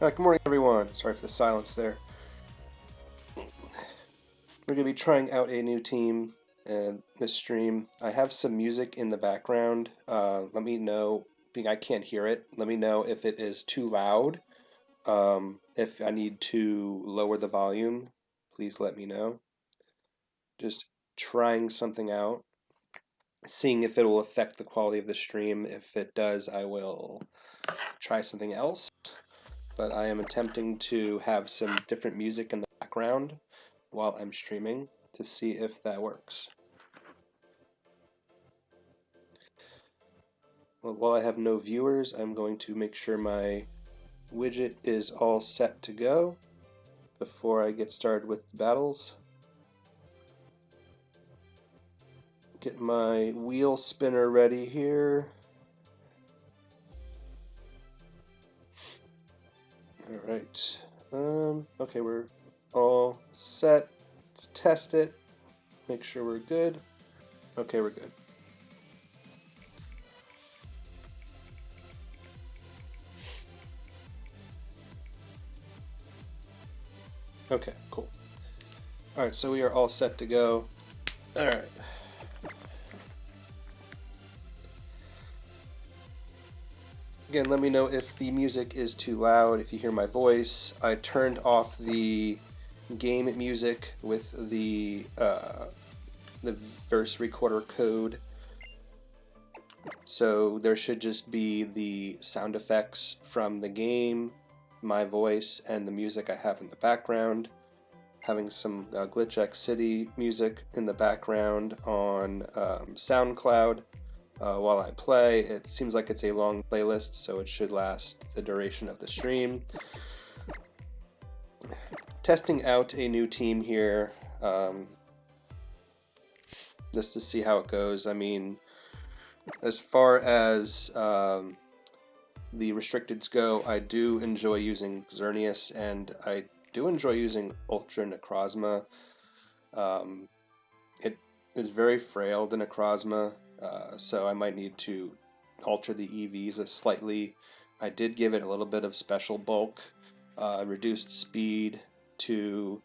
Good morning, everyone. Sorry for the silence there. We're going to be trying out a new team in this stream. I have some music in the background. Let me know, being I can't hear it, let me know if it is too loud. If I need to lower the volume, please let me know. Just trying something out, seeing if it will affect the quality of the stream. If it does, I will try something else. But I am attempting to have some different music in the background while I'm streaming to see if that works. Well, while I have no viewers, I'm going to make sure my widget is all set to go before I get started with the battles. Get my wheel spinner ready here. Alright. Okay, we're all set. Let's test it. Make sure we're good. Okay, we're good. Okay, cool. Alright, so we are all set to go. Alright. Again, let me know if the music is too loud, if you hear my voice. I turned off the game music with the verse recorder code. So there should just be the sound effects from the game, my voice, and the music I have in the background. Having some Glitch X City music in the background on SoundCloud. While I play, it seems like it's a long playlist, so it should last the duration of the stream. Testing out a new team here, just to see how it goes. I mean, as far as the restricteds go, I do enjoy using Xerneas, and I do enjoy using Ultra Necrozma. It is very frail, the Necrozma. So I might need to alter the EVs slightly. I did give it a little bit of special bulk, reduced speed to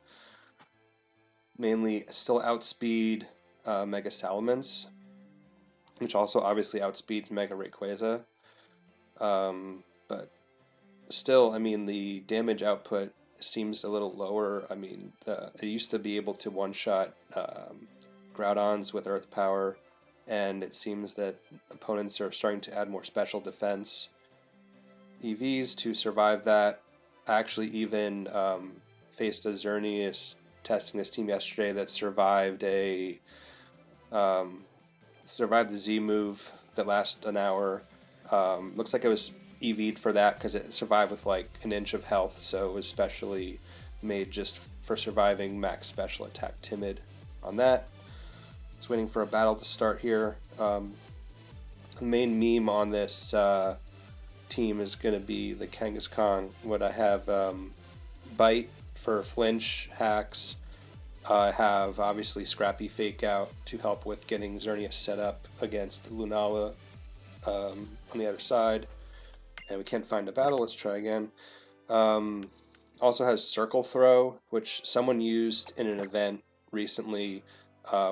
mainly still outspeed Mega Salamence, which also obviously outspeeds Mega Rayquaza. But still, I mean, the damage output seems a little lower. I mean, I used to be able to one-shot Groudons with Earth Power, and it seems that opponents are starting to add more special defense EVs to survive that. I actually even faced a Xerneas testing this team yesterday that survived the Z move that lasted an hour. Looks like it was EV'd for that because it survived with like an inch of health, so it was specially made just for surviving max special attack timid on that. Just waiting for a battle to start here. The main meme on this team is going to be the Kangaskhan. What I have, Bite for flinch hacks. I have obviously Scrappy Fake Out to help with getting Xerneas set up against Lunala on the other side. And we can't find a battle. Let's try again. Also has Circle Throw, which someone used in an event recently,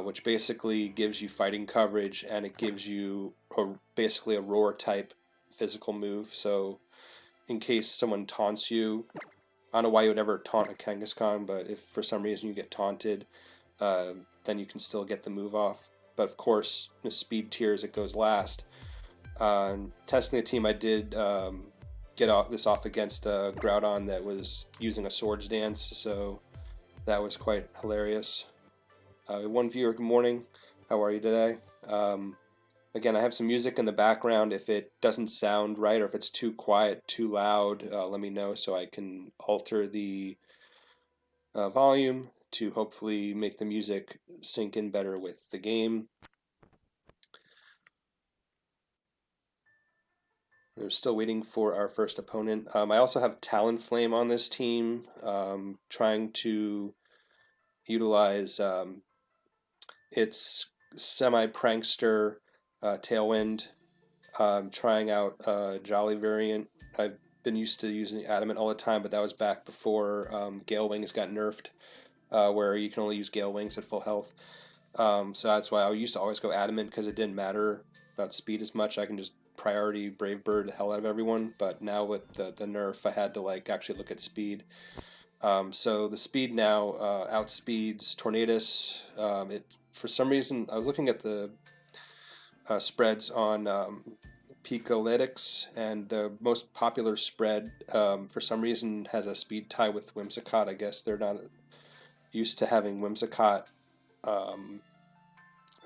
which basically gives you fighting coverage, and it gives you basically a roar type physical move. So in case someone taunts you, I don't know why you would ever taunt a Kangaskhan, but if for some reason you get taunted, then you can still get the move off. But of course, the speed tiers, it goes last. Testing the team, I did get this off against a Groudon that was using a Swords Dance, so that was quite hilarious. One viewer, good morning. How are you today? Again, I have some music in the background. If it doesn't sound right or if it's too quiet, too loud, let me know so I can alter the volume to hopefully make the music sync in better with the game. We're still waiting for our first opponent. I also have Talonflame on this team, trying to utilize its semi-prankster Tailwind. Trying out Jolly variant. I been used to using Adamant all the time, but that was back before Gale Wings got nerfed, where you can only use Gale Wings at full health. So that's why I used to always go Adamant, because it didn't matter about speed as much. I can just priority Brave Bird the hell out of everyone. But now with the nerf, I had to like actually look at speed. So the speed now outspeeds Tornadus. It, for some reason, I was looking at the spreads on Pikalytics, and the most popular spread for some reason has a speed tie with Whimsicott. I guess they're not used to having Whimsicott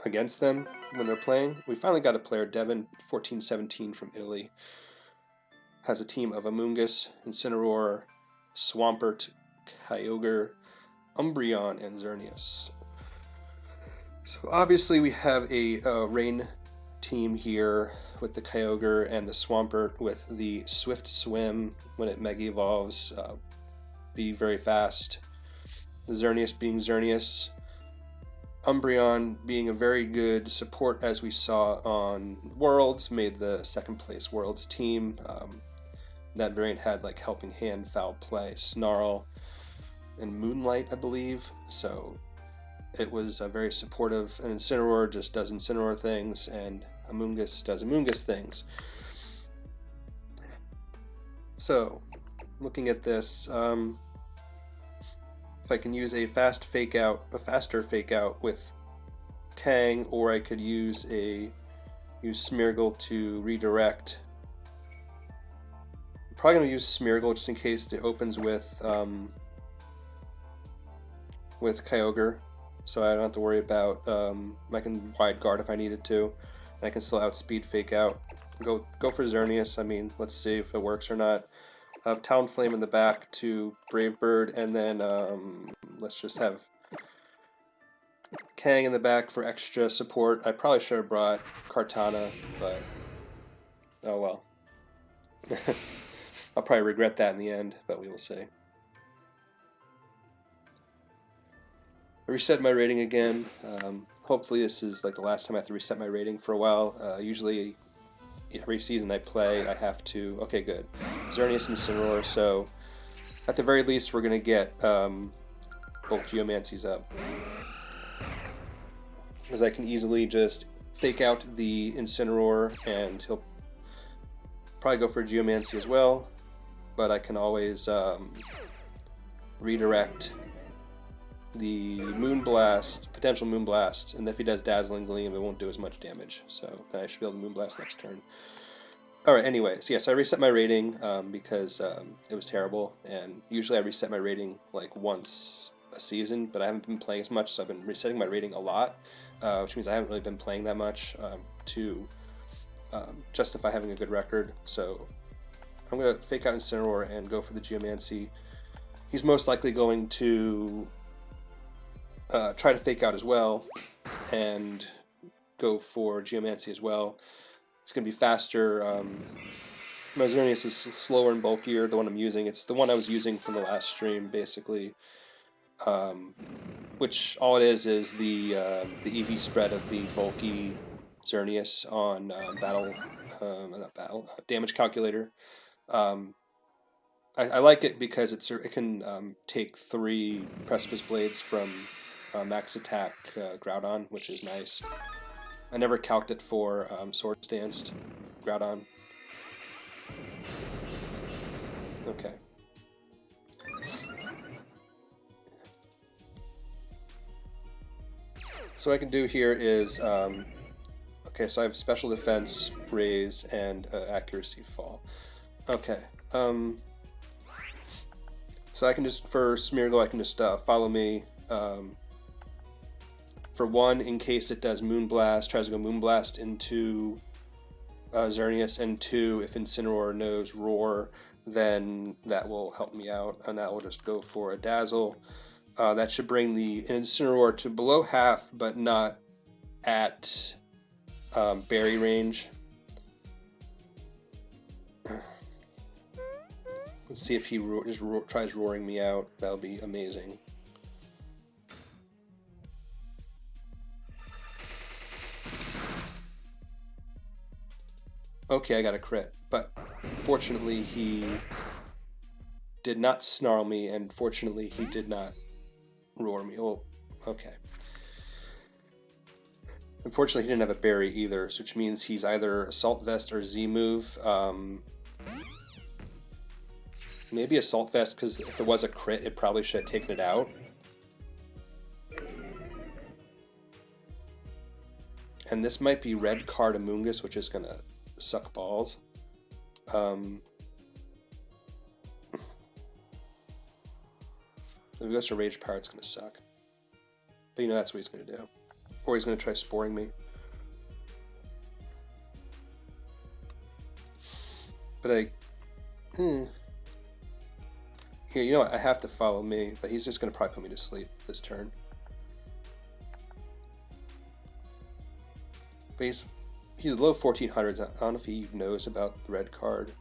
against them when they're playing. We finally got a player, Devin 1417 from Italy. Has a team of Amoonguss, Incineroar, Swampert, Kyogre, Umbreon, and Xerneas. So obviously we have a rain team here with the Kyogre and the Swampert with the Swift Swim when it Mega Evolves. Be very fast. The Xerneas being Xerneas. Umbreon being a very good support, as we saw on Worlds, made the second place Worlds team. That variant had like Helping Hand, Foul Play, Snarl, and Moonlight, I believe. So it was very supportive. And Incineroar just does Incineroar things, and Amoonguss does Amoonguss things. So, looking at this, if I can use a faster fake out with Kang, or I could use Smeargle to redirect. I'm probably going to use Smeargle just in case it opens with Kyogre, so I don't have to worry about. I can wide guard if I needed to, and I can still outspeed fake out. Go for Xerneas. I mean, let's see if it works or not. I have Talonflame in the back to Brave Bird, and then let's just have Kang in the back for extra support. I probably should have brought Kartana, but oh well. I'll probably regret that in the end, but we will see. I reset my rating again. Hopefully this is like the last time I have to reset my rating for a while. Usually every season I play, I have to... Okay, good. Xerneas and Incineroar, so at the very least we're going to get both Geomancies up. Because I can easily just fake out the Incineroar, and he'll probably go for Geomancy as well, but I can always redirect the Moonblast, potential Moonblast, and if he does Dazzling Gleam, it won't do as much damage, so then I should be able to Moonblast next turn. Alright, anyways, yes, I reset my rating because it was terrible, and usually I reset my rating like once a season, but I haven't been playing as much, so I've been resetting my rating a lot, which means I haven't really been playing that much to justify having a good record, so I'm going to fake out Incineroar and go for the Geomancy. He's most likely going to try to fake out as well and go for Geomancy as well. It's going to be faster. My Xerneas is slower and bulkier, the one I'm using. It's the one I was using from the last stream, basically. Which all it is the EV spread of the bulky Xerneas on Damage Calculator. I like it because it can take 3 Precipice Blades from max attack Groudon, which is nice. I never calced it for Swords Danced Groudon. Okay. So what I can do here is, okay, so I have Special Defense, Raise, and Accuracy Fall. Okay. So I can just, for Smeargle, I can just follow me. For 1, in case it does Moonblast, tries to go Moonblast into Xerneas, and 2, if Incineroar knows Roar, then that will help me out, and that will just go for a Dazzle. That should bring the Incineroar to below half, but not at berry range. Let's see if he tries roaring me out. That'll be amazing. Okay, I got a crit, but fortunately he did not snarl me, and fortunately he did not roar me. Oh, okay. Unfortunately, he didn't have a berry either, which means he's either Assault Vest or Z-move. Maybe Assault Vest, because if it was a crit, it probably should have taken it out. And this might be red card Amoonguss, which is going to suck balls. If he goes to Rage Power, it's going to suck. But you know that's what he's going to do. Or he's going to try sporing me. But here, you know what? I have to follow me, but he's just going to probably put me to sleep this turn. But he's low 1400s. I don't know if he knows about the red card.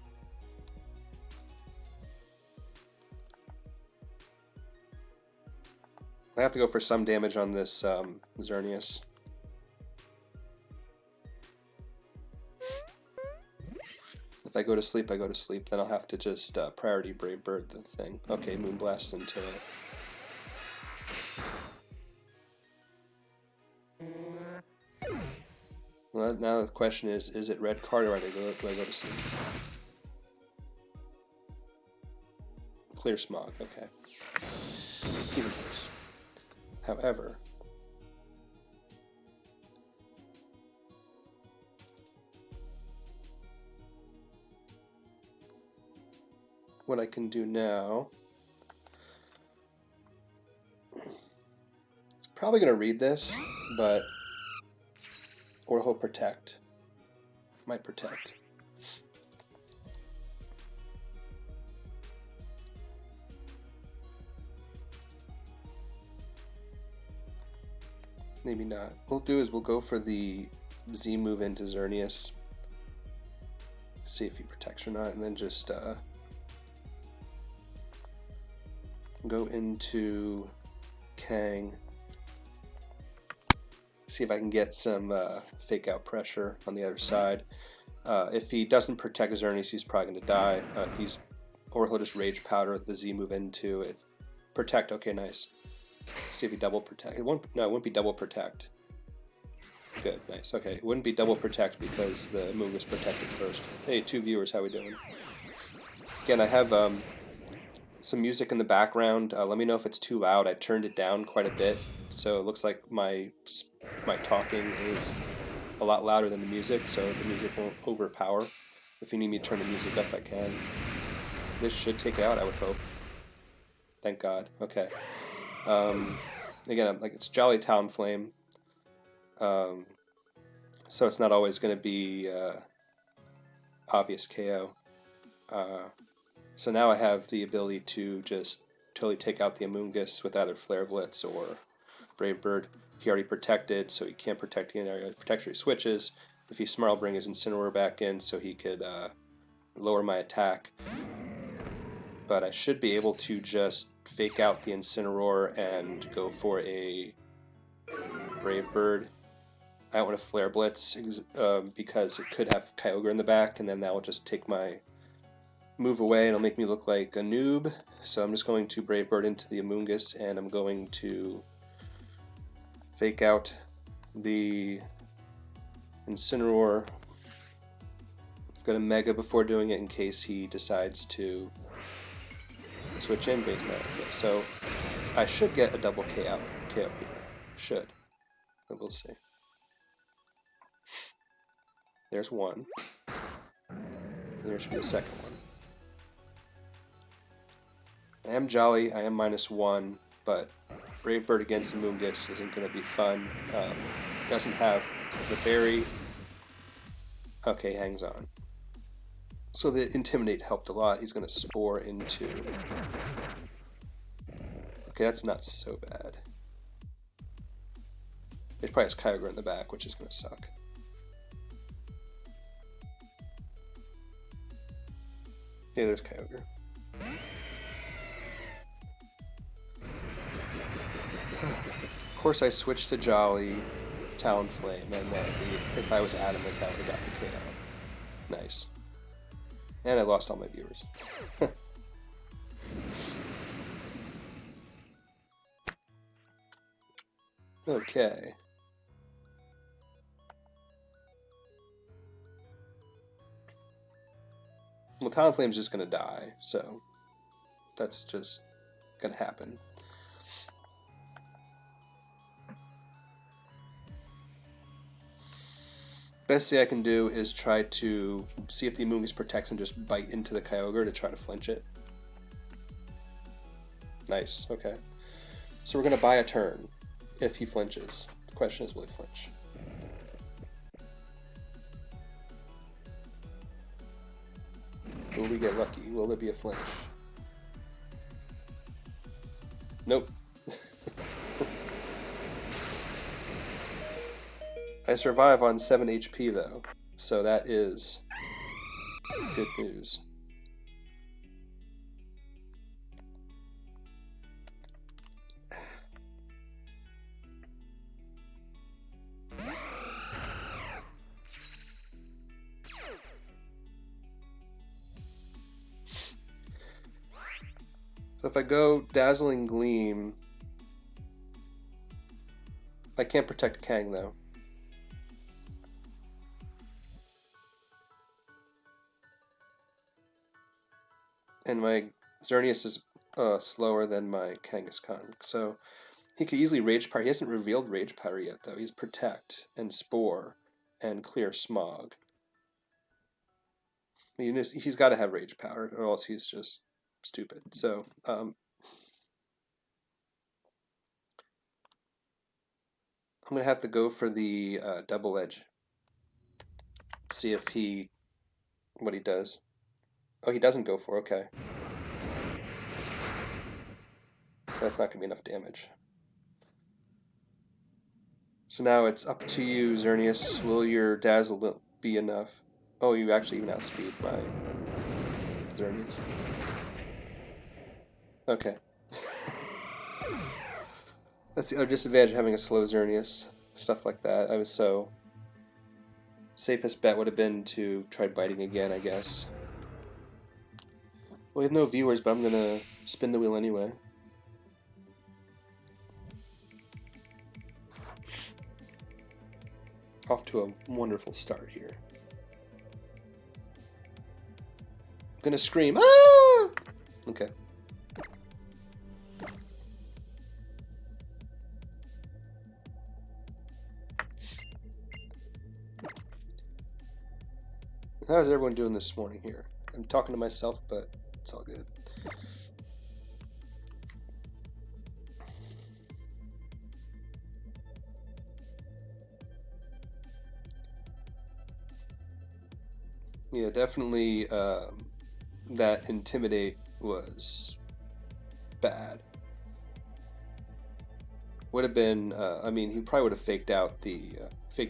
I have to go for some damage on this Xerneas. If I go to sleep, I go to sleep. Then I'll have to just priority Brave Bird the thing. Okay, Moonblast into it. Well, now the question is it red card or do I go to sleep? Clear Smog, okay. Even worse. However, what I can do now, it's probably going to read this, but or he'll protect. Might protect. Maybe not. What we'll do is we'll go for the Z move into Xerneas. See if he protects or not, and then just go into Kang. See if I can get some fake out pressure on the other side. If he doesn't protect Xerneas, he's probably going to die. Or he'll just Rage Powder the Z move into it. Protect, okay, nice. See if he double protect. It wouldn't be double protect. Good, nice. Okay, it wouldn't be double protect because the move was protected first. Hey, 2 viewers, how we doing? Again, I have some music in the background. Let me know if it's too loud. I turned it down quite a bit, so it looks like my talking is a lot louder than the music, so the music won't overpower. If you need me to turn the music up, I can. This should take it out, I would hope. Thank God. Okay. Again, like it's Jolly Talonflame, so it's not always going to be obvious KO. So now I have the ability to just totally take out the Amoonguss with either Flare Blitz or Brave Bird. He already protected, so he can't protect again. Protector switches. If he Smart, I'll bring his Incineroar back in so he could lower my attack. But I should be able to just fake out the Incineroar and go for a Brave Bird. I don't want to Flare Blitz because it could have Kyogre in the back, and then that will just take my move away and it'll make me look like a noob. So I'm just going to Brave Bird into the Amoonguss, and I'm going to fake out the Incineroar. I'm going to Mega before doing it in case he decides to switch in base now. Okay, so I should get a double KO here. Should. But we'll see. There's one. And there should be a second one. I am Jolly, I am -1, but Brave Bird against Amoonguss isn't going to be fun. Doesn't have the berry. Okay, hangs on. So the Intimidate helped a lot. He's going to Spore into... Okay, that's not so bad. It probably has Kyogre in the back, which is going to suck. Yeah, there's Kyogre. Of course I switched to Jolly, Talonflame, and then if I was adamant, that would have got the KO. Nice. And I lost all my viewers. Okay. Well, Talonflame's just gonna die, so that's just gonna happen. Best thing I can do is try to see if the Amoonguss protects and just bite into the Kyogre to try to flinch it. Nice, okay. So we're going to buy a turn if he flinches. The question is, will he flinch? Will we get lucky? Will there be a flinch? Nope. I survive on 7 HP though, so that is good news. So if I go Dazzling Gleam, I can't protect Kang though. And my Xerneas is slower than my Kangaskhan, so he could easily Rage Powder. He hasn't revealed Rage Powder yet, though. He's Protect and Spore and Clear Smog. He's got to have Rage Powder, or else he's just stupid. So, I'm going to have to go for the Double Edge. See if what he does. Oh, he doesn't go for it. Okay. That's not going to be enough damage. So now it's up to you, Xerneas. Will your Dazzle be enough? Oh, you actually even outspeed my Xerneas. Okay. That's the other disadvantage of having a slow Xerneas. Stuff like that. I was so... Safest bet would have been to try biting again, I guess. We have no viewers, but I'm gonna spin the wheel anyway. Off to a wonderful start here. I'm gonna scream, ah! Okay. How's everyone doing this morning here? I'm talking to myself, but it's all good. Yeah, definitely that Intimidate was bad. Would have been, I mean, he probably would have faked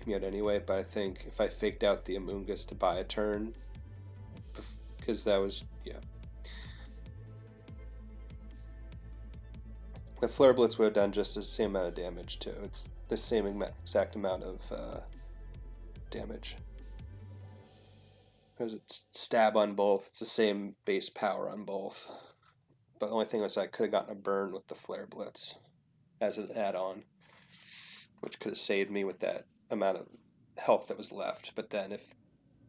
me out anyway, but I think if I faked out the Amoonguss to buy a turn, because that was, yeah. The Flare Blitz would have done just the same amount of damage too. It's the same exact amount of damage. Because it's stab on both. It's the same base power on both. But the only thing was I could have gotten a burn with the Flare Blitz as an add-on, which could have saved me with that amount of health that was left. But then if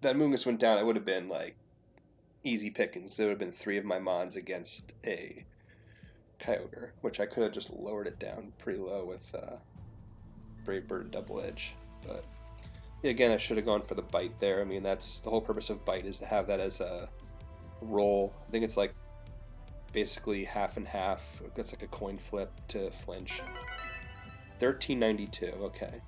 that Amoonguss went down, it would have been like easy pickings. There would have been 3 of my Mons against a Kyogre, which I could have just lowered it down pretty low with Brave Bird and Double Edge. But again, I should have gone for the bite there. I mean, that's the whole purpose of bite, is to have that as a roll. I think it's like basically half and half. It's like a coin flip to flinch. 1392, okay.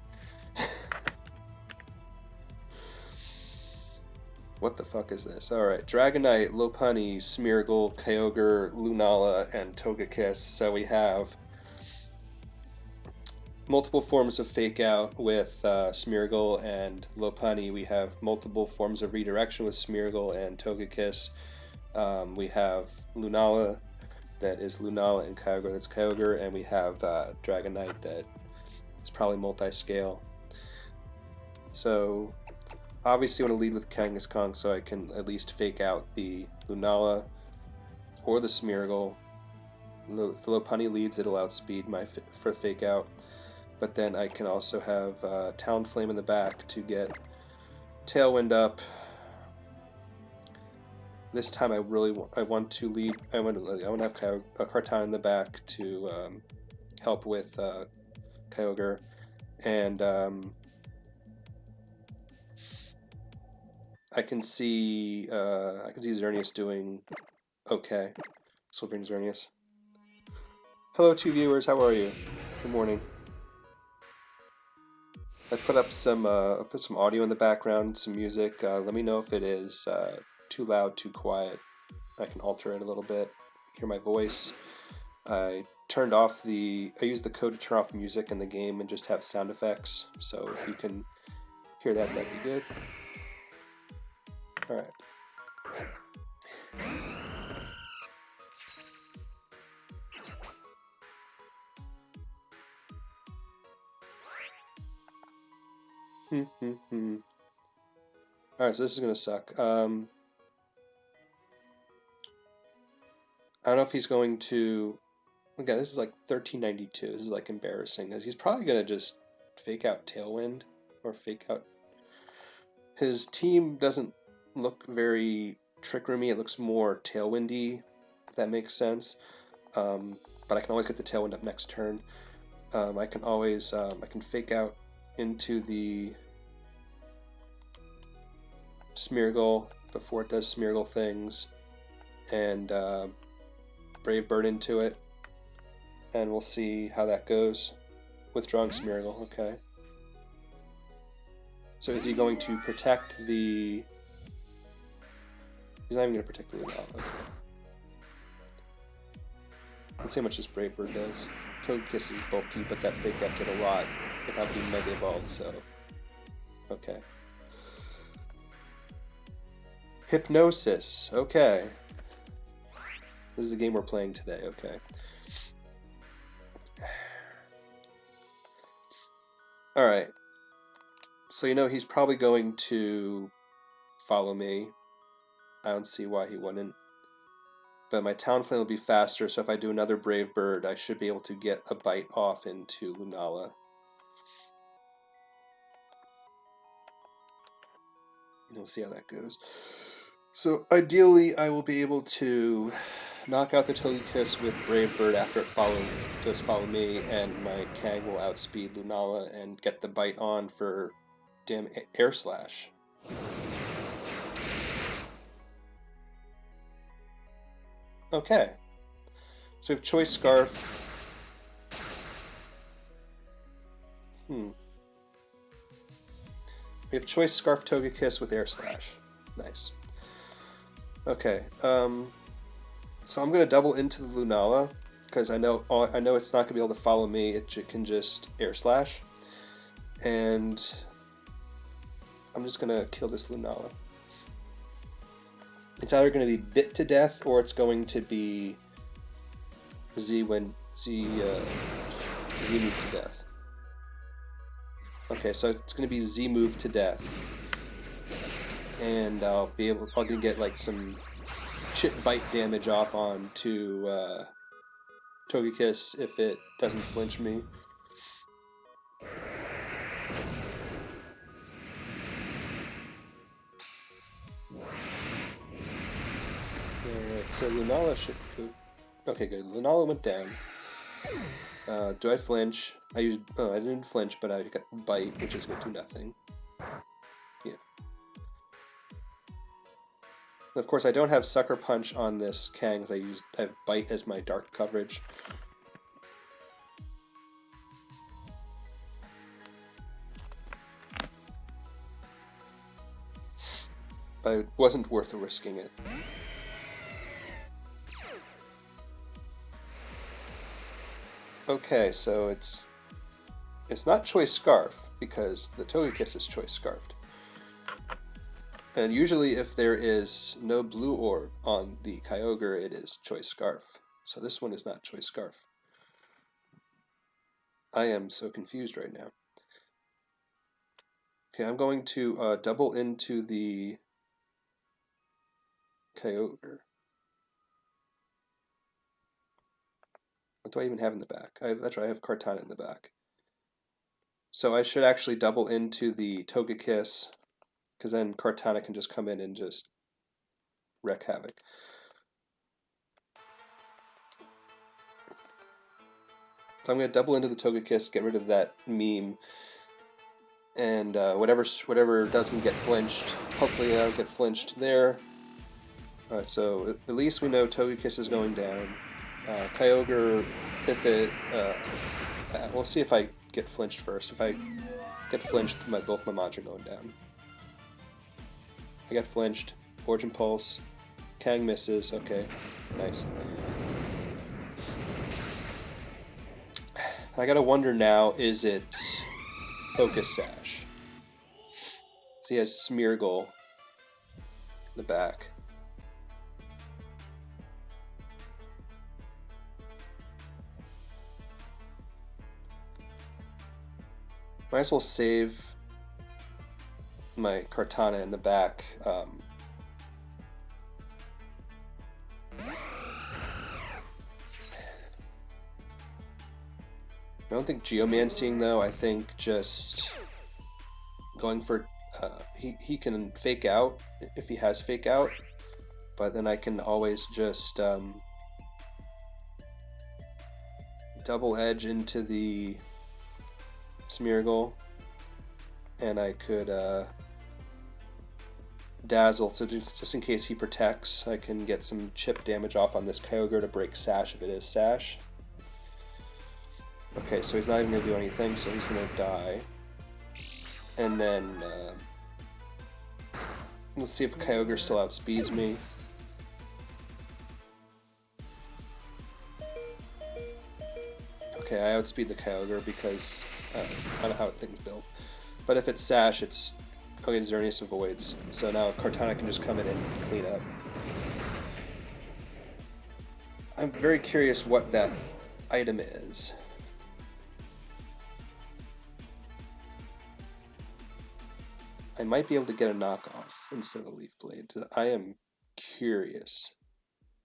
What the fuck is this? Alright, Dragonite, Lopunny, Smeargle, Kyogre, Lunala, and Togekiss. So we have multiple forms of Fake Out with Smeargle and Lopunny. We have multiple forms of Redirection with Smeargle and Togekiss. We have Lunala, that is Lunala, and Kyogre, that's Kyogre. And we have Dragonite, that is probably multi-scale. So obviously I want to lead with Kangaskhan so I can at least fake out the Lunala or the Smeargle. If Lopunny leads, it'll outspeed my for fake out. but then I can also have Talonflame in the back to get Tailwind up. This time I really want to lead. I want to have Kartana in the back to help with Kyogre, and I can see Xerneas doing okay. Silvering Xerneas. Hello, 2 viewers. How are you? Good morning. I put up some audio in the background, some music. Let me know if it is too loud, too quiet. I can alter it a little bit. Hear my voice. I used the code to turn off music in the game and just have sound effects. So if you can hear that, that'd be good. All right. Alright, so this is gonna suck. I don't know if he's going to... Again, this is like 1392. This is like embarrassing, because he's probably gonna just fake out Tailwind, or fake out... His team doesn't look very Trick Roomy, it looks more Tailwindy, if that makes sense. But I can always get the Tailwind up next turn. I can always... I can fake out into the Smeargle before it does Smeargle things, and Brave Bird into it, and we'll see how that goes. Withdrawing Smeargle, okay. So is he going to protect the... He's not even going to protect the Lunala, okay. Let's see how much this Brave Bird does. Togekiss is bulky, but that fake out did a lot without being Mega Evolved, so... Okay. Hypnosis, okay. This is the game we're playing today, okay. Alright. So you know he's probably going to follow me. I don't see why he wouldn't. But my Talonflame will be faster, so if I do another Brave Bird, I should be able to get a bite off into Lunala. And we'll see how that goes. So ideally, I will be able to knock out the Togekiss with Brave Bird after it does follow me, and my Kang will outspeed Lunala and get the bite on for damn Air Slash. Okay. So we have Choice Scarf. We have Choice Scarf Togekiss with Air Slash. Nice. Okay, so I'm going to double into the Lunala, because I know it's not going to be able to follow me, it can just Air Slash. And I'm just going to kill this Lunala. It's either going to be bit to death, or it's going to be Z move to death. Okay, so it's going to be Z move to death. And I'll get like some chip bite damage off onto Togekiss if it doesn't flinch me. Alright, so Lunala should go. Okay, good. Lunala went down. Do I flinch? I didn't flinch, but I got bite, which is going to do nothing. Yeah. Of course, I don't have Sucker Punch on this Kang, I have Bite as my dark coverage. But it wasn't worth risking it. Okay, so it's not Choice Scarf, because the Togekiss is Choice Scarfed. And usually if there is no blue orb on the Kyogre, it is Choice Scarf. So this one is not Choice Scarf. I am so confused right now. Okay, I'm going to double into the Kyogre. What do I even have in the back? That's right, I have Kartana in the back. So I should actually double into the Togekiss, because then Kartana can just come in and just wreak havoc. So I'm going to double into the Togekiss, get rid of that meme, and whatever doesn't get flinched, hopefully that'll get flinched there. Alright, so at least we know Togekiss is going down. Kyogre, if it... we'll see if I get flinched first. If I get flinched, both my mons are going down. I got flinched. Origin Pulse. Kang misses. Okay, nice. I gotta wonder now, is it Focus Sash? So he has Smeargle in the back. Might as well save my Kartana in the back. I don't think Geomancing though. I think just going for he can fake out if he has fake out, but then I can always just double edge into the Smeargle, and I could Dazzle, so just in case he protects, I can get some chip damage off on this Kyogre to break Sash if it is Sash. Okay, so he's not even going to do anything, so he's going to die. And then let's see if Kyogre still outspeeds me. Okay, I outspeed the Kyogre because I don't know how things built. But if it's Sash, it's... Okay, Xerneas avoids. So now Kartana can just come in and clean up. I'm very curious what that item is. I might be able to get a knockoff instead of a Leaf Blade. I am curious.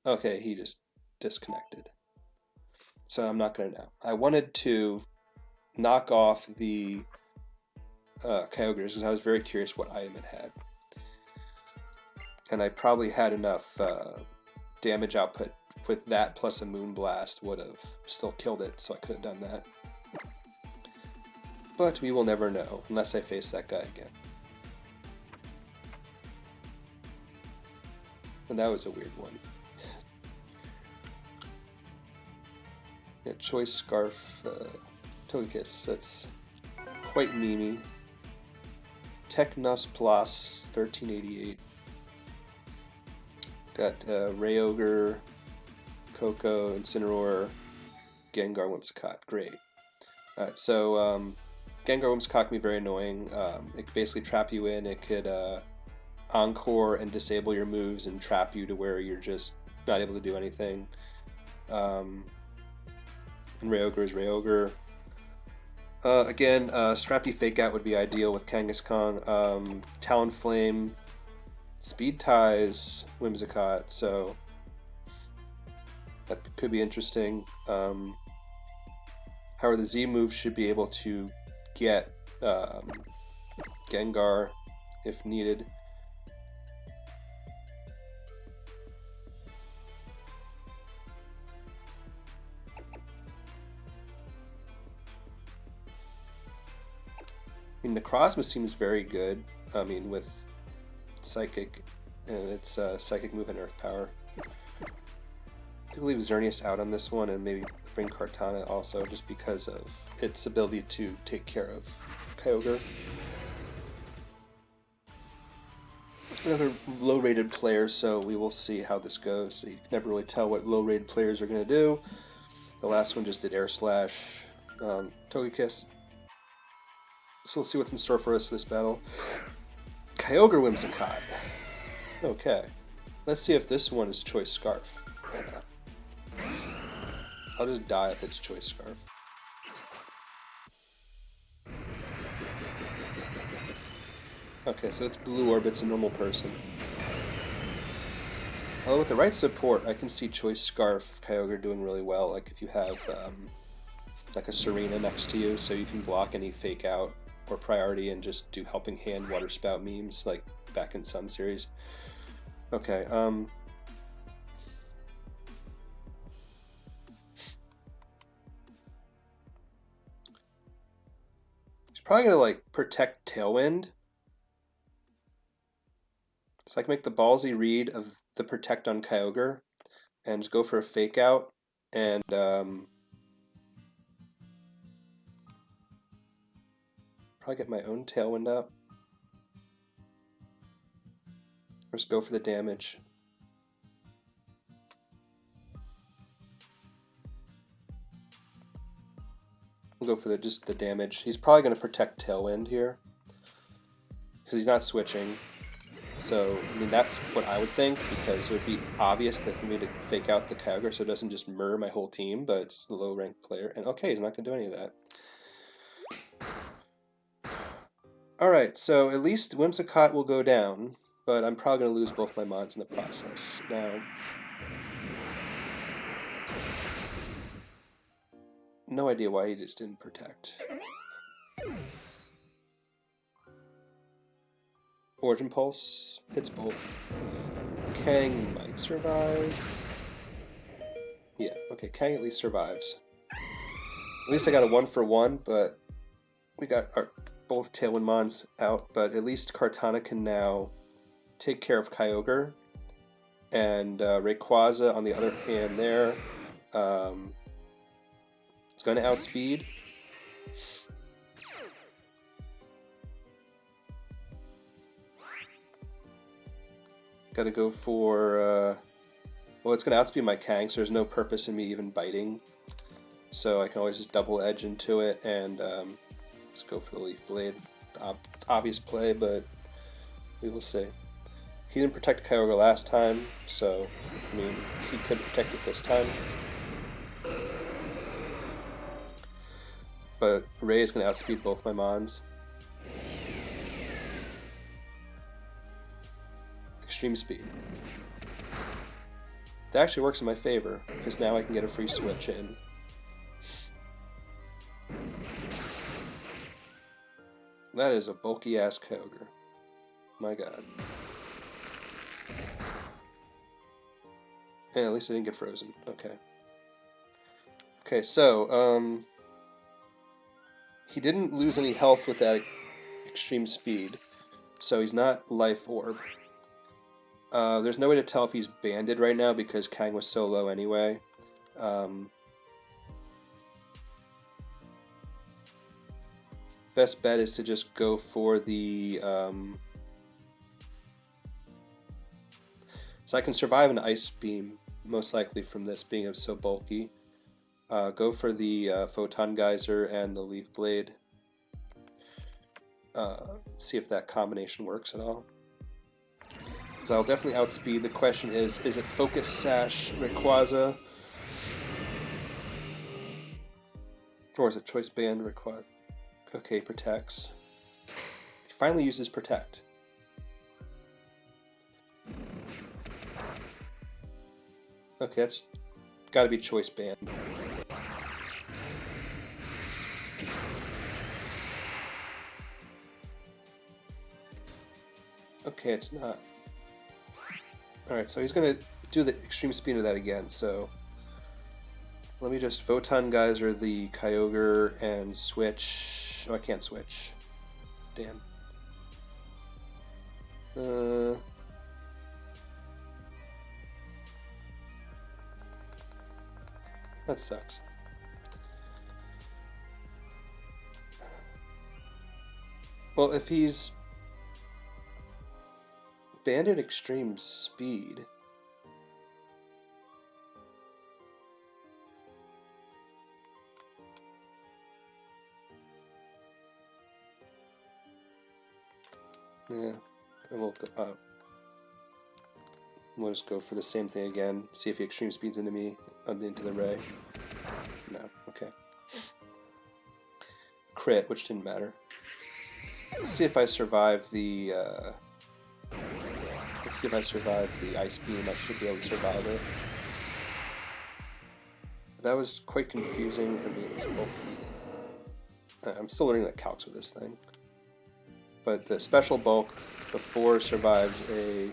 Okay, he just disconnected. So I'm not going to know. I wanted to knock off the Kyogres because I was very curious what item it had. And I probably had enough damage output with that plus a Moonblast would have still killed it, so I could have done that. But we will never know unless I face that guy again. And that was a weird one. Yeah, Choice Scarf, Togekiss, that's quite memey. Technos Plus, 1388. Got Rayogre, Koko, Incineroar, Gengar, Whimsicott. Great. Alright, so Gengar, Whimsicott can be very annoying. It could basically trap you in. It could Encore and disable your moves and trap you to where you're just not able to do anything. And Rayogre is Rayogre. Again, Scrappy Fake Out would be ideal with Kangaskhan. Talonflame, Speed Ties, Whimsicott, so that could be interesting. However, the Z move should be able to get Gengar if needed. I mean, Necrozma seems very good. I mean, with Psychic and its Psychic move and Earth Power. I do leave Xerneas out on this one and maybe bring Kartana also just because of its ability to take care of Kyogre. Another low-rated player, so we will see how this goes. So you can never really tell what low-rated players are going to do. The last one just did Air Slash, Togekiss. So we'll see what's in store for us this battle. Kyogre Whimsicott. Okay. Let's see if this one is Choice Scarf. I'll just die if it's Choice Scarf. Okay, so it's Blue Orbit's a normal person. Although with the right support, I can see Choice Scarf Kyogre doing really well. Like if you have like a Serena next to you, so you can block any fake out or priority and just do helping hand water spout memes like back in Sun series. Okay, he's probably gonna like protect Tailwind. So I can make the ballsy read of the protect on Kyogre and just go for a fake out and probably get my own Tailwind up. Or just go for the damage. We'll go for just the damage. He's probably going to protect Tailwind here because he's not switching. So, I mean, that's what I would think, because it would be obvious that for me to fake out the Kyogre so it doesn't just murder my whole team, but it's a low-ranked player. And okay, he's not going to do any of that. Alright, so at least Whimsicott will go down, but I'm probably going to lose both my mons in the process. Now, no idea why he just didn't protect. Origin Pulse hits both. Kang might survive. Yeah, okay, Kang at least survives. At least I got a 1-for-1, but we got our both Tailwind Mons out, but at least Kartana can now take care of Kyogre. And Rayquaza, on the other hand there, it's going to outspeed. Gotta go for, well, it's gonna outspeed my Kang, so there's no purpose in me even biting. So I can always just double edge into it and just go for the Leaf Blade. It's obvious play, but we will see. He didn't protect Kyogre last time, so, I mean, he could protect it this time. But Ray is gonna outspeed both my Mons. Extreme Speed. That actually works in my favor, because now I can get a free switch in. That is a bulky ass Kyogre. My god. And at least I didn't get frozen. Okay. Okay, so, he didn't lose any health with that extreme speed, so he's not Life Orb. There's no way to tell if he's banded right now because Kang was so low anyway. Best bet is to just go for the... So I can survive an Ice Beam, most likely from this being so bulky. Go for the Photon Geyser and the Leaf Blade. See if that combination works at all. So I'll definitely outspeed. The question is it Focus Sash Rayquaza? Or is it Choice Band Rayquaza? Okay, protects. He finally uses Protect. Okay, that's gotta be Choice Band. Okay, it's not. Alright, so he's going to do the extreme speed of that again, so let me just Photon Geyser the Kyogre and switch. Oh, I can't switch. Damn. That sucks. Well, if he's Banded Extreme Speed. Yeah, and we'll just go for the same thing again. See if he extreme speeds into me, into the Ray. No, okay. Crit, which didn't matter. Let's see if I survive the. Let's see if I survive the Ice Beam. I should be able to survive it. that was quite confusing. I mean, it's bulky. I'm still learning the calcs with this thing. But the special bulk, the 4 survives a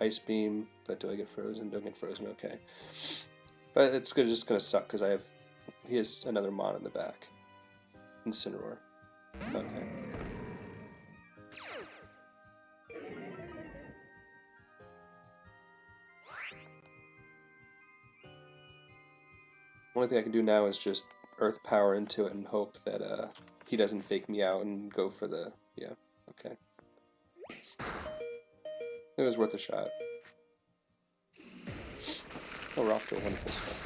ice beam, but do I get frozen? Don't get frozen, okay. But it's just gonna suck because he has another mod in the back. Incineroar. Okay. Only thing I can do now is just Earth Power into it and hope that he doesn't fake me out and go for the... yeah, okay. It was worth a shot. Oh, we're off to a wonderful start.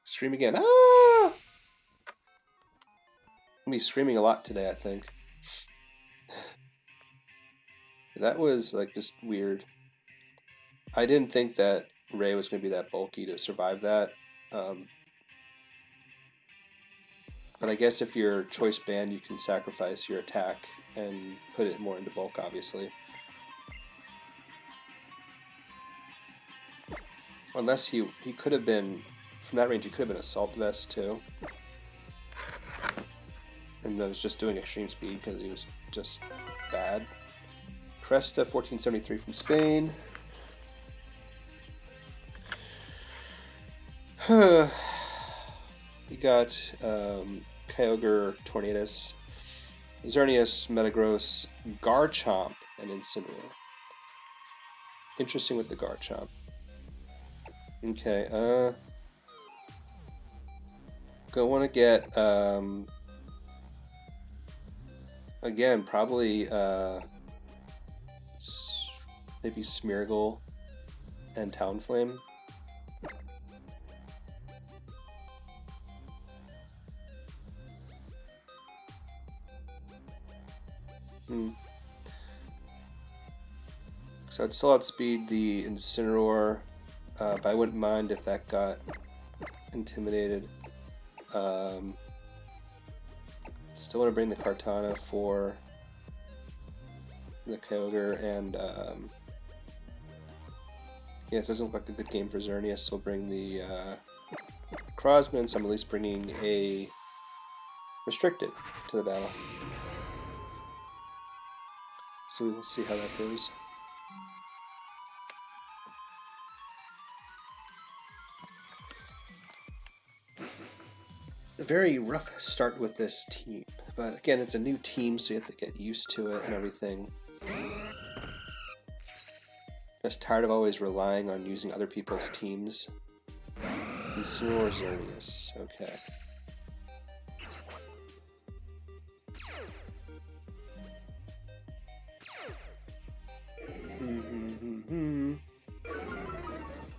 Stream again. Ah! I'm gonna be streaming a lot today, I think. That was like just weird. I didn't think that Ray was going to be that bulky to survive that. But I guess if you're choice banned, you can sacrifice your attack and put it more into bulk, obviously. Unless he could have been, from that range, he could have been Assault Vest too. And I was just doing extreme speed because he was just bad. Cresta 1473 from Spain. We got Kyogre, Tornadus, Xerneas, Metagross, Garchomp, and Incineroar. Interesting with the Garchomp. Okay, go want to get, again, probably, maybe Smeargle and Talonflame. So I'd still outspeed the Incineroar, but I wouldn't mind if that got intimidated. Still want to bring the Kartana for the Kyogre, and yeah, it doesn't look like a good game for Xerneas, so we'll bring the Crosman, so I'm at least bringing a Restricted to the battle. So we'll see how that goes. A very rough start with this team, but again, it's a new team, so you have to get used to it and everything. Just tired of always relying on using other people's teams. Incineroar, Xerneas, okay.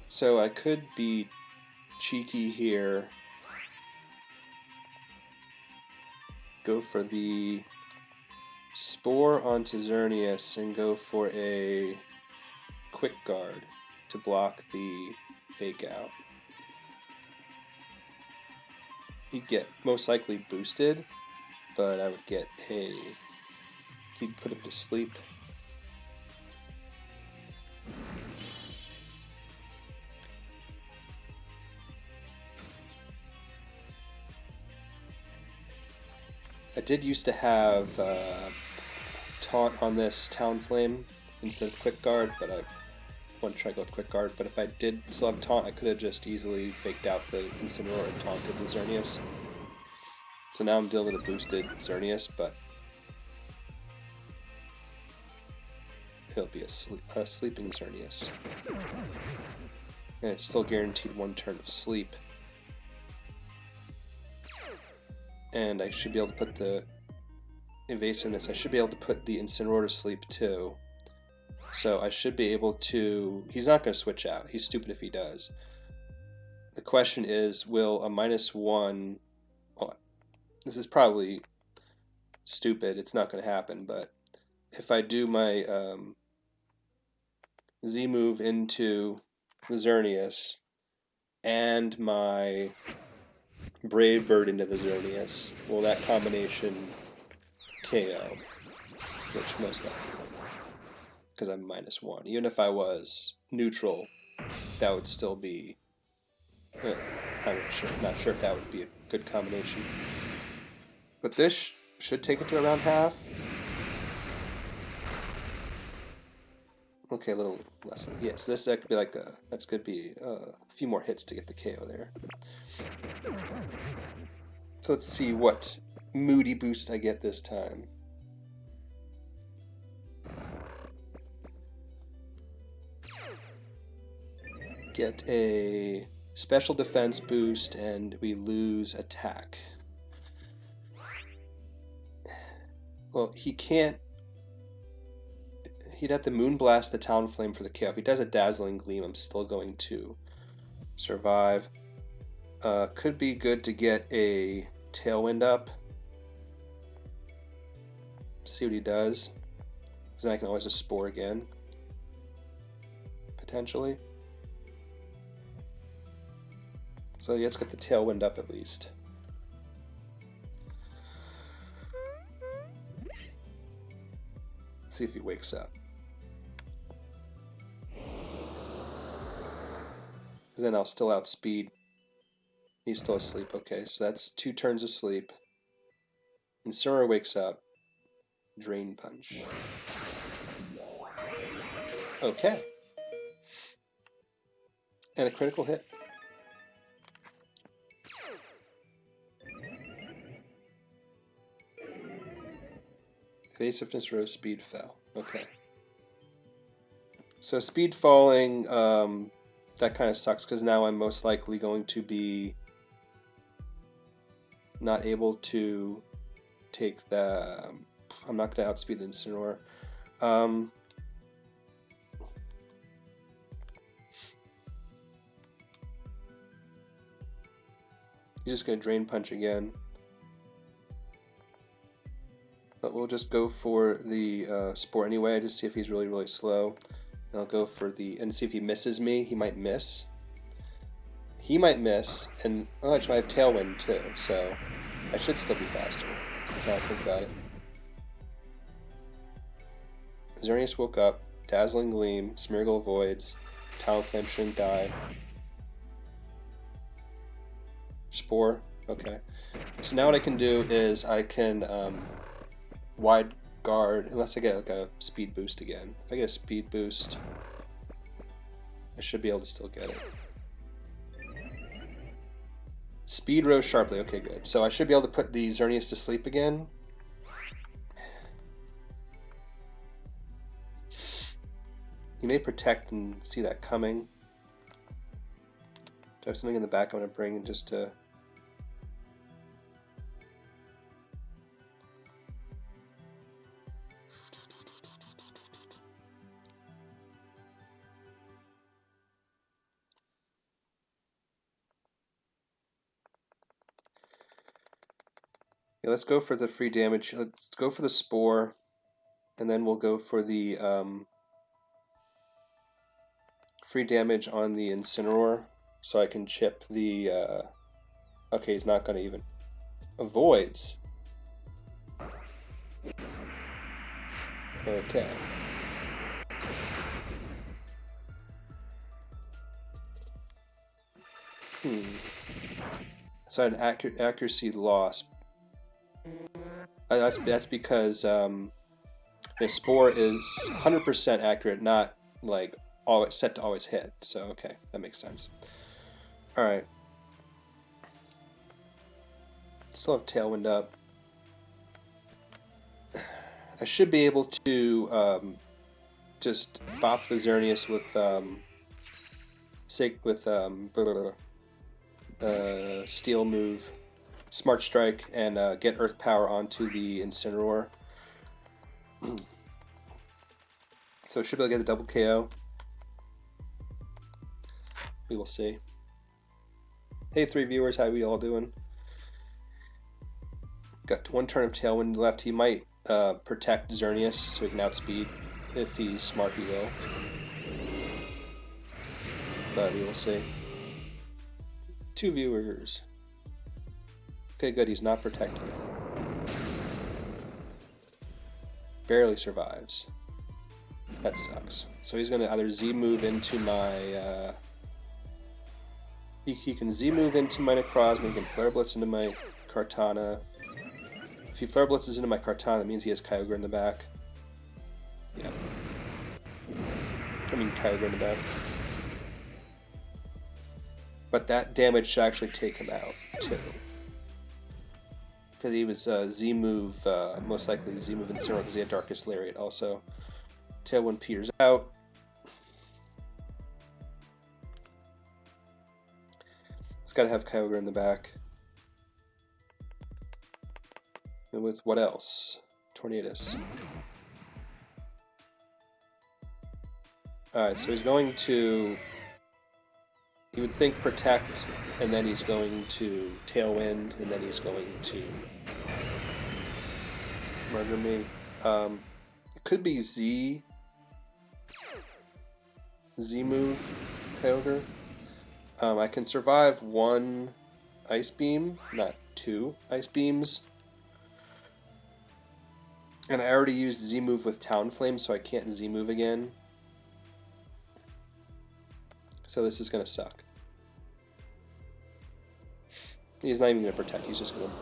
So I could be cheeky here. Go for the Spore onto Xerneas and go for a Quick Guard to block the Fake Out. He'd get most likely boosted, but I would get a... he'd put him to sleep. I did used to have Taunt on this Talonflame instead of Quick Guard, but I wouldn't try to go with Quick Guard. But if I did still have Taunt, I could have just easily faked out the Incineroar and taunted the Xerneas. So now I'm dealing with a boosted Xerneas, but he'll be a sleeping Xerneas. And it's still guaranteed one turn of sleep. And I should be able to put the Evasiveness, I should be able to put the Incineroar to sleep too. So I should be able to... he's not going to switch out. He's stupid if he does. The question is, will a -1... well, this is probably stupid. It's not going to happen, but if I do my Z move into the Xerneas and my Brave Bird into the Xerneas. Will that combination KO? Which most likely, because I'm -1. Even if I was neutral, that would still be. I'm not sure if that would be a good combination. But this should take it to around half. Okay, a little less. Yes, this that could be like a. That's gonna be a few more hits to get the KO there. So let's see what moody boost I get this time. Get a special defense boost, and we lose attack. Well, he can't. He'd have to Moonblast the Talonflame for the KO. If he does a Dazzling Gleam, I'm still going to survive. Could be good to get a Tailwind up. See what he does. Because then I can always just Spore again. Potentially. So let's get the Tailwind up at least. See if he wakes up. Then I'll still outspeed. He's still asleep. Okay, so that's 2 turns of sleep. Incineroar wakes up. Drain Punch. Okay. And a critical hit. Evasiveness rose, speed fell. Okay. So speed falling, that kind of sucks because now I'm most likely going to be not able to take the. I'm not going to outspeed the Incineroar. He's just going to Drain Punch again. But we'll just go for the Spore anyway to see if he's really, really slow. And I'll go for the, and see if he misses me. He might miss. He might miss, and oh, actually I have Tailwind too, so I should still be faster. Now I think about it. Xerneas woke up. Dazzling Gleam. Smeargle avoids. Talonflame shouldn't die. Spore. Okay. So now what I can do is I can Wide Guard, unless I get like a speed boost again. If I get a speed boost, I should be able to still get it. Speed rose sharply. Okay, good. So I should be able to put the Xerneas to sleep again. He may protect and see that coming. Do I have something in the back I'm going to bring just to... Yeah, let's go for the free damage. Let's go for the Spore, and then we'll go for the free damage on the Incineroar, so I can chip the... Okay, he's not going to even... Avoids. Okay. So an accuracy loss. That's because the Spore is 100% accurate, not like always set to always hit. So okay, that makes sense. All right. Still have Tailwind up. I should be able to just bop the Xerneas with Steel move, Smart Strike, and get Earth Power onto the Incineroar. So I should be able to get the double KO. We will see. Hey, 3 viewers, how are we all doing? Got 1 turn of Tailwind left. He might protect Xerneas so he can outspeed. If he's smart, he will. But we will see. 2 viewers. Okay, good. He's not protecting it. Barely survives. That sucks. So he's going to either Z-move into my... He can Z-move into my Necrozma, he can Flare Blitz into my Kartana. If he Flare Blitzes into my Kartana, that means he has Kyogre in the back. Yeah. I mean Kyogre in the back. But that damage should actually take him out, too. Because he was Z-move, most likely Z-move Incineroar because he had Darkest Lariat also. Tailwind peters out. It's got to have Kyogre in the back. And with what else? Tornadus. Alright, so he's going to... You would think Protect, and then he's going to Tailwind, and then he's going to murder me. It could be Z-move Kyogre. I can survive one Ice Beam, not two Ice Beams. And I already used Z-move with Talonflame, so I can't Z-move again. So this is going to suck. He's not even going to protect, he's just going to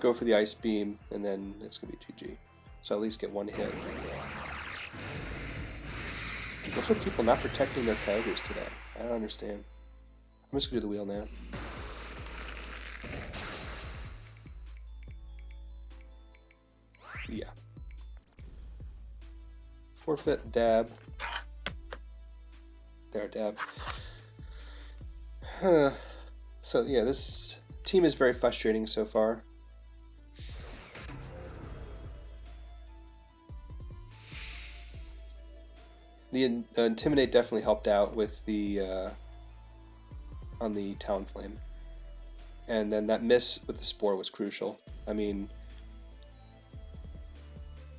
go for the Ice Beam, and then it's going to be GG. So at least get one hit. What's with people not protecting their Kyogres today? I don't understand. I'm just going to do the wheel now. Yeah. Forfeit, dab. There, dab. So yeah, this team is very frustrating so far. The Intimidate definitely helped out with the on the Talonflame, and then that miss with the Spore was crucial. I mean,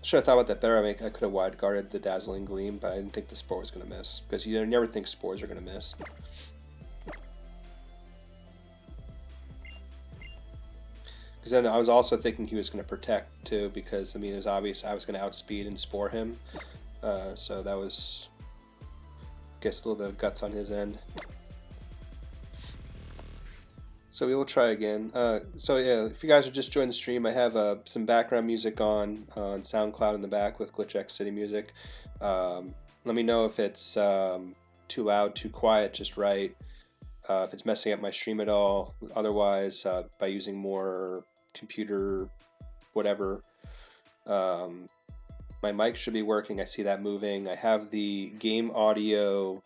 should have thought about that better. I mean, I could have wide guarded the Dazzling Gleam, but I didn't think the Spore was going to miss because you never think Spores are going to miss. Because then I was also thinking he was going to protect too, because I mean it was obvious I was going to outspeed and Spore him, so that was, I guess, a little bit of guts on his end. So we will try again. So yeah, if you guys are just joining the stream, I have some background music on SoundCloud in the back with GlitchX City music. Let me know if it's too loud, too quiet, just right. If it's messing up my stream at all. Otherwise, by using more computer, whatever, my mic should be working. I see that moving. I have the game audio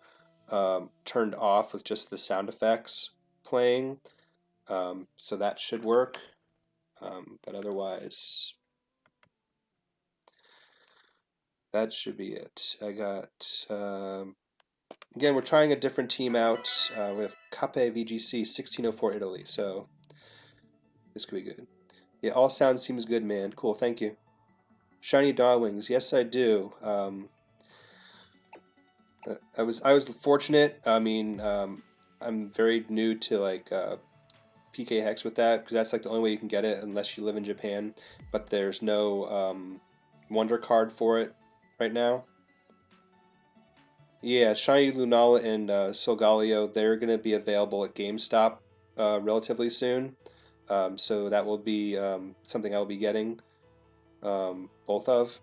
turned off with just the sound effects playing. So that should work, but otherwise, that should be it. I got, again, we're trying a different team out. We have Cape VGC 1604 Italy, so this could be good. Yeah, all sound seems good, man. Cool, thank you. Shiny Dawwings, yes I do. I was fortunate. I mean, I'm very new to like PK Hex with that, because that's like the only way you can get it unless you live in Japan, but there's no Wonder Card for it right now. Yeah, Shiny Lunala and Solgaleo, they're going to be available at GameStop relatively soon, so that will be something I'll be getting both of.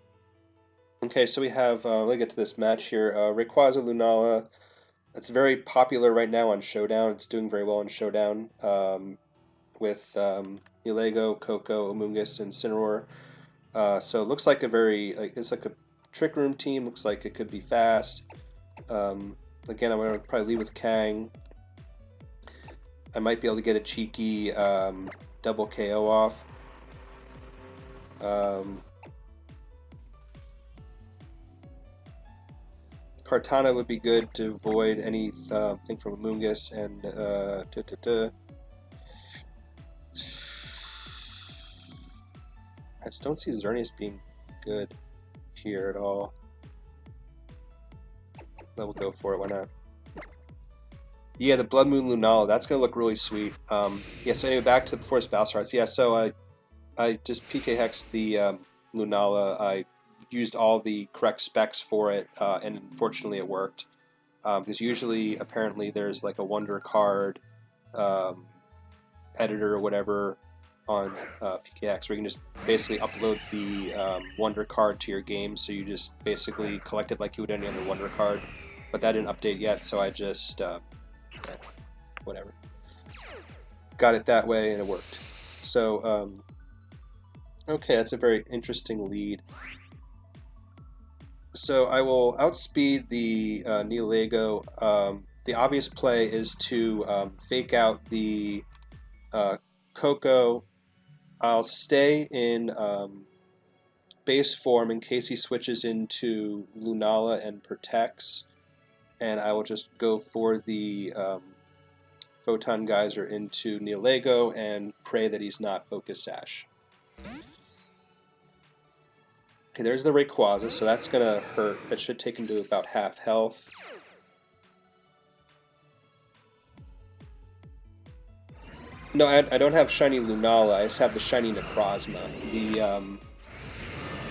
Okay, so we have, let me get to this match here, Rayquaza Lunala. It's very popular right now on Showdown. It's doing very well on Showdown with Nilego, Koko, Amoonguss, and Incineroar. So it looks like a very, it's like a Trick Room team. Looks like it could be fast. Again, I'm going to probably lead with Kang. I might be able to get a cheeky double KO off. Kartana would be good to avoid anything from Amoonguss and I just don't see Xerneas being good here at all. But we'll go for it, why not? Yeah, the Blood Moon Lunala, that's gonna look really sweet. Yeah, so anyway, back to before this battle starts. Yeah, so I just PK hexed the Lunala. I used all the correct specs for it, and unfortunately it worked. Because usually, apparently, there's like a wonder card um, editor or whatever on PKX where you can just basically upload the wonder card to your game. So you just basically collect it like you would any other wonder card. But that didn't update yet, so I just whatever, got it that way and it worked. So okay, that's a very interesting lead. So I will outspeed the Neolego. The obvious play is to fake out the Coco. I'll stay in base form in case he switches into Lunala and protects, and I will just go for the Photon Geyser into Neolego and pray that he's not Focus Sash. Okay, there's the Rayquaza, so that's going to hurt. That should take him to about half health. No, I don't have Shiny Lunala, I just have the Shiny Necrozma.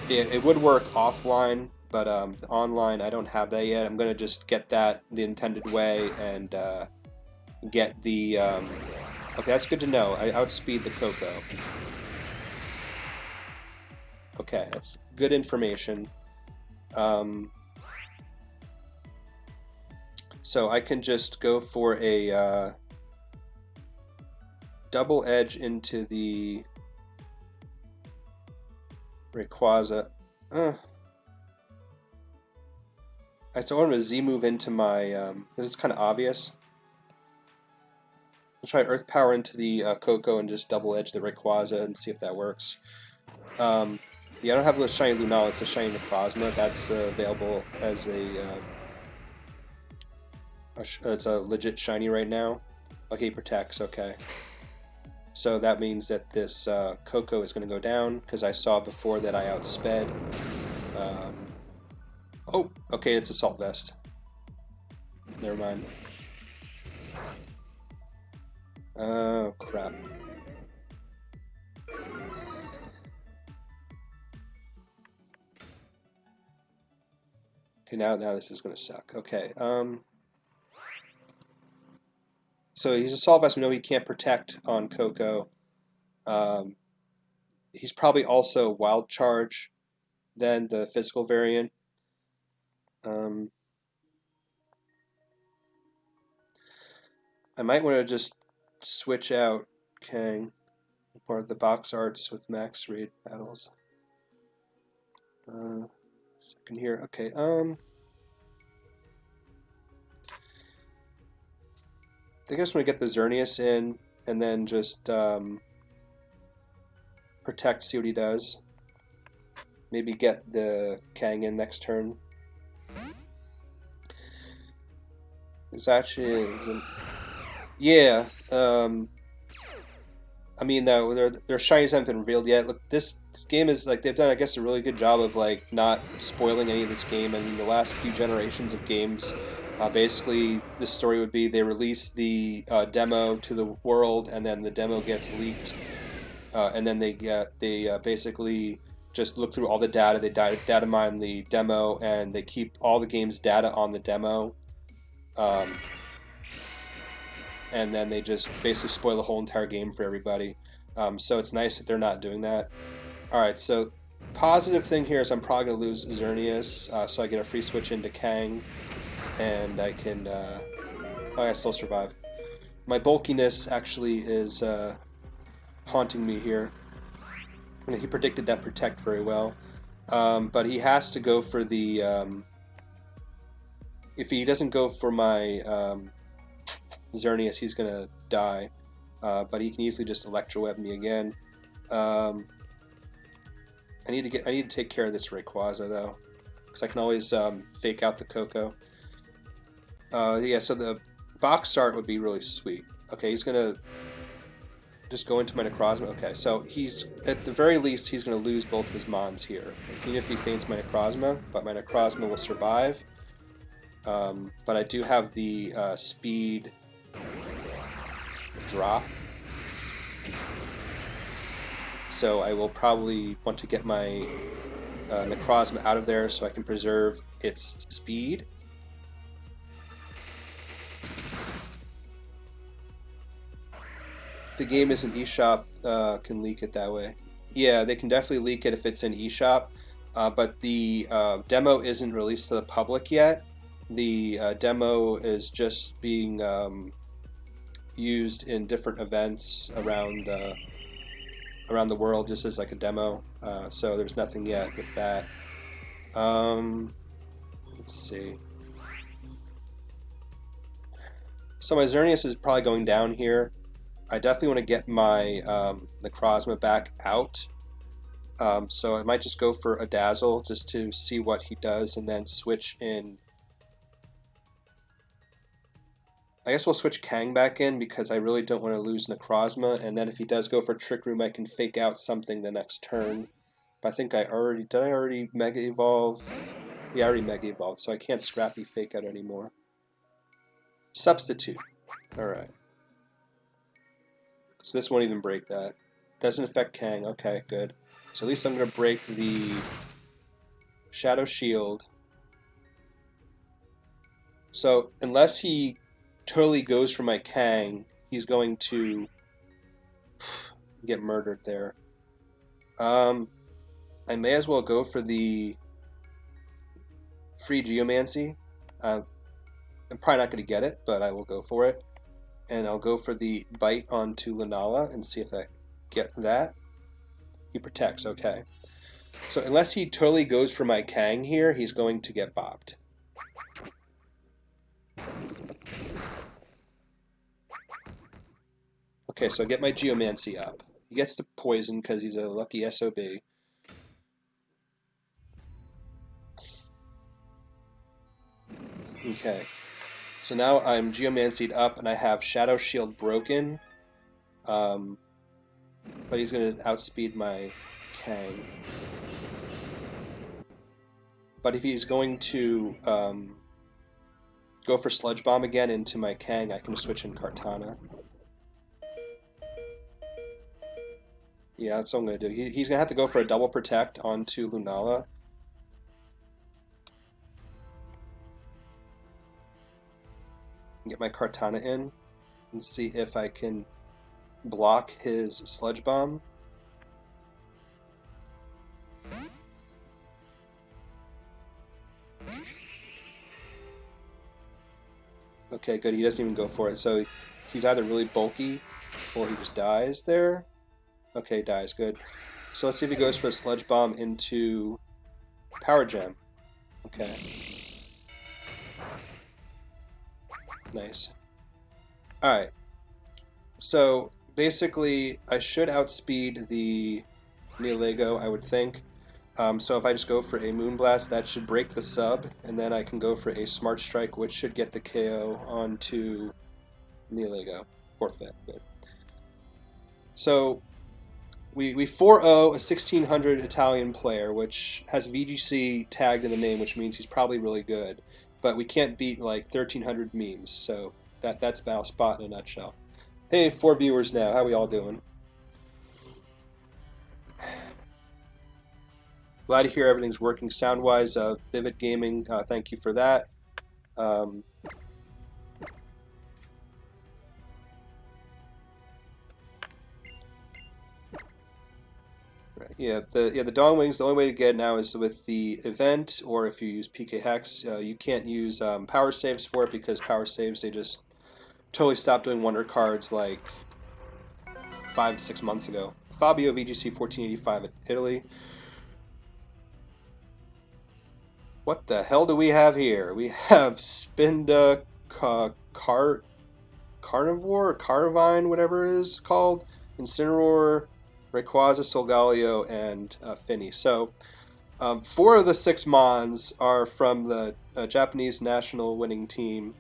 It would work offline, but online I don't have that yet. I'm going to just get that the intended way and get the... okay, that's good to know. I outspeed the Coco. Okay, that's good information. So I can just go for a double edge into the Rayquaza. I still want to Z-move into my... this is kind of obvious. I'll try Earth Power into the Coco and just double edge the Rayquaza and see if that works. Yeah, I don't have the Shiny Lunala, it's a Shiny Necrozma. That's available as it's a legit Shiny right now. Okay, he protects, okay. So that means that this Coco is going to go down, because I saw before that I outsped. Oh, okay, it's Assault Vest. Never mind. Oh, crap. Okay, now this is going to suck. Okay, so he's Assault Vest. We know he can't protect on Coco. He's probably also Wild Charge than the physical variant. I might want to just switch out Kang for the box arts with max raid battles. Second here. Okay. I think I just want to get the Xerneas in and then just protect, see what he does. Maybe get the Kang in next turn. It's actually... yeah. I mean, their shinies haven't been revealed yet. Look, this game is like they've done, I guess, a really good job of like not spoiling any of this game. I mean, the last few generations of games, basically, this story would be they release the demo to the world, and then the demo gets leaked, and then they basically just look through all the data. They data mine the demo, and they keep all the game's data on the demo. And then they just basically spoil the whole entire game for everybody. So it's nice that they're not doing that. Alright, so positive thing here is I'm probably going to lose Xerneas, so I get a free switch into Kang, and I can... oh, I still survive. My bulkiness actually is haunting me here. He predicted that Protect very well. But he has to go for the... if he doesn't go for my... Xerneas, he's gonna die, but he can easily just Electroweb me again. I need to take care of this Rayquaza though, because I can always fake out the Coco. Yeah, so the box art would be really sweet. Okay, he's gonna just go into my Necrozma. Okay, so he's at the very least he's gonna lose both of his Mons here, even if he feints my Necrozma. But my Necrozma will survive. But I do have the speed drop. So I will probably want to get my Necrozma out of there so I can preserve its speed. The game isn't eShop, can leak it that way. Yeah, they can definitely leak it if it's in eShop, but the demo isn't released to the public yet. The demo is just being used in different events around the world, just as like a demo. So there's nothing yet with that. Let's see. So my Xerneas is probably going down here. I definitely want to get my Necrozma back out. So I might just go for a Dazzle just to see what he does and then switch in. I guess we'll switch Kang back in because I really don't want to lose Necrozma, and then if he does go for Trick Room, I can fake out something the next turn. But I think did I already Mega Evolve? Yeah, I already Mega Evolved, so I can't Scrappy fake out anymore. Substitute. Alright. So this won't even break that. Doesn't affect Kang. Okay, good. So at least I'm going to break the Shadow Shield. So unless he totally goes for my Kang, he's going to get murdered there. I may as well go for the free Geomancy. I'm probably not going to get it, but I will go for it. And I'll go for the Bite onto Lunala and see if I get that. He protects, okay. So unless he totally goes for my Kang here, he's going to get bopped. Okay, so I get my Geomancy up. He gets the poison because he's a lucky SOB. Okay. So now I'm Geomancied up and I have Shadow Shield broken. But he's going to outspeed my Kang. But if he's going to go for Sludge Bomb again into my Kang, I can switch in Kartana. Yeah, that's what I'm going to do. He's going to have to go for a double protect onto Lunala. Get my Kartana in and see if I can block his Sludge Bomb. Okay, good. He doesn't even go for it. So he's either really bulky or he just dies there. Okay, dies. Good. So let's see if he goes for a Sludge Bomb into Power Gem. Okay. Nice. Alright. So basically, I should outspeed the Neolego, I would think. So if I just go for a Moonblast, that should break the sub, and then I can go for a Smart Strike, which should get the KO onto Neolego. Forfeit. Good. So we 4-0 a 1600 Italian player, which has VGC tagged in the name, which means he's probably really good. But we can't beat like 1300 memes, so that's Battle Spot in a nutshell. Hey, 4 viewers now. How we all doing? Glad to hear everything's working sound-wise. Vivid Gaming, thank you for that. Yeah, the Dawn Wings, the only way to get it now is with the event, or if you use PK Hex. You can't use power saves for it because power saves, they just totally stopped doing wonder cards like 5-6 months ago. Fabio VGC 1485 in Italy. What the hell do we have here? We have Spinda Carnivore, or Carnivine, whatever it is called, Incineroar, Rayquaza, Solgaleo, and Finny. So 4 of the 6 Mons are from the Japanese national winning team.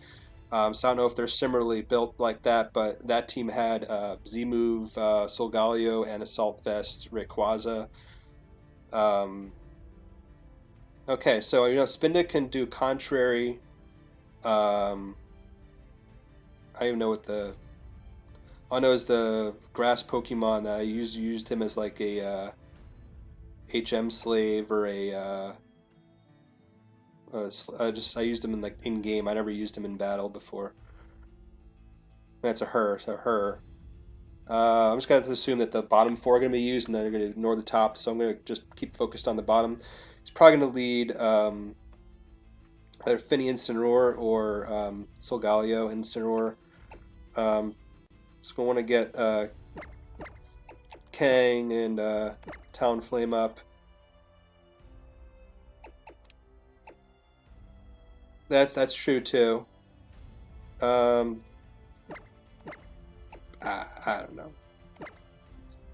So I don't know if they're similarly built like that, but that team had Z-Move, Solgaleo, and Assault Vest, Rayquaza. Okay, so Spinda can do contrary. I I don't even know what the... All I know is the grass Pokemon. I used him as like a HM slave or I used him in like in game. I never used him in battle before. That's a her. So her. I'm just going to assume that the bottom four are going to be used, and then they're going to ignore the top. So I'm going to just keep focused on the bottom. He's probably going to lead either Finny Incineroar or Solgaleo Incineroar. So I want to get Kang and Talonflame up. That's true too. I don't know.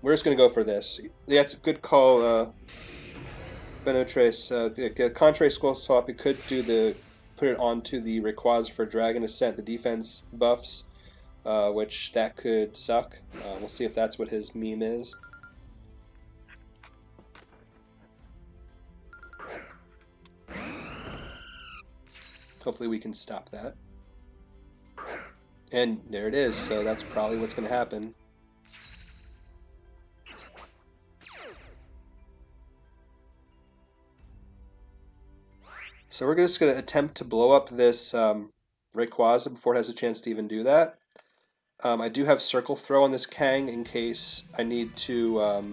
We're just gonna go for this. Yeah, it's a good call, Benotrace. The contrary Skull Swap, we could do put it onto the Rayquaza for Dragon Ascent, the defense buffs, which that could suck. We'll see if that's what his meme is. Hopefully we can stop that. And there it is, so that's probably what's going to happen. So we're just going to attempt to blow up this Rayquaza before it has a chance to even do that. I do have Circle Throw on this Kang in case I need to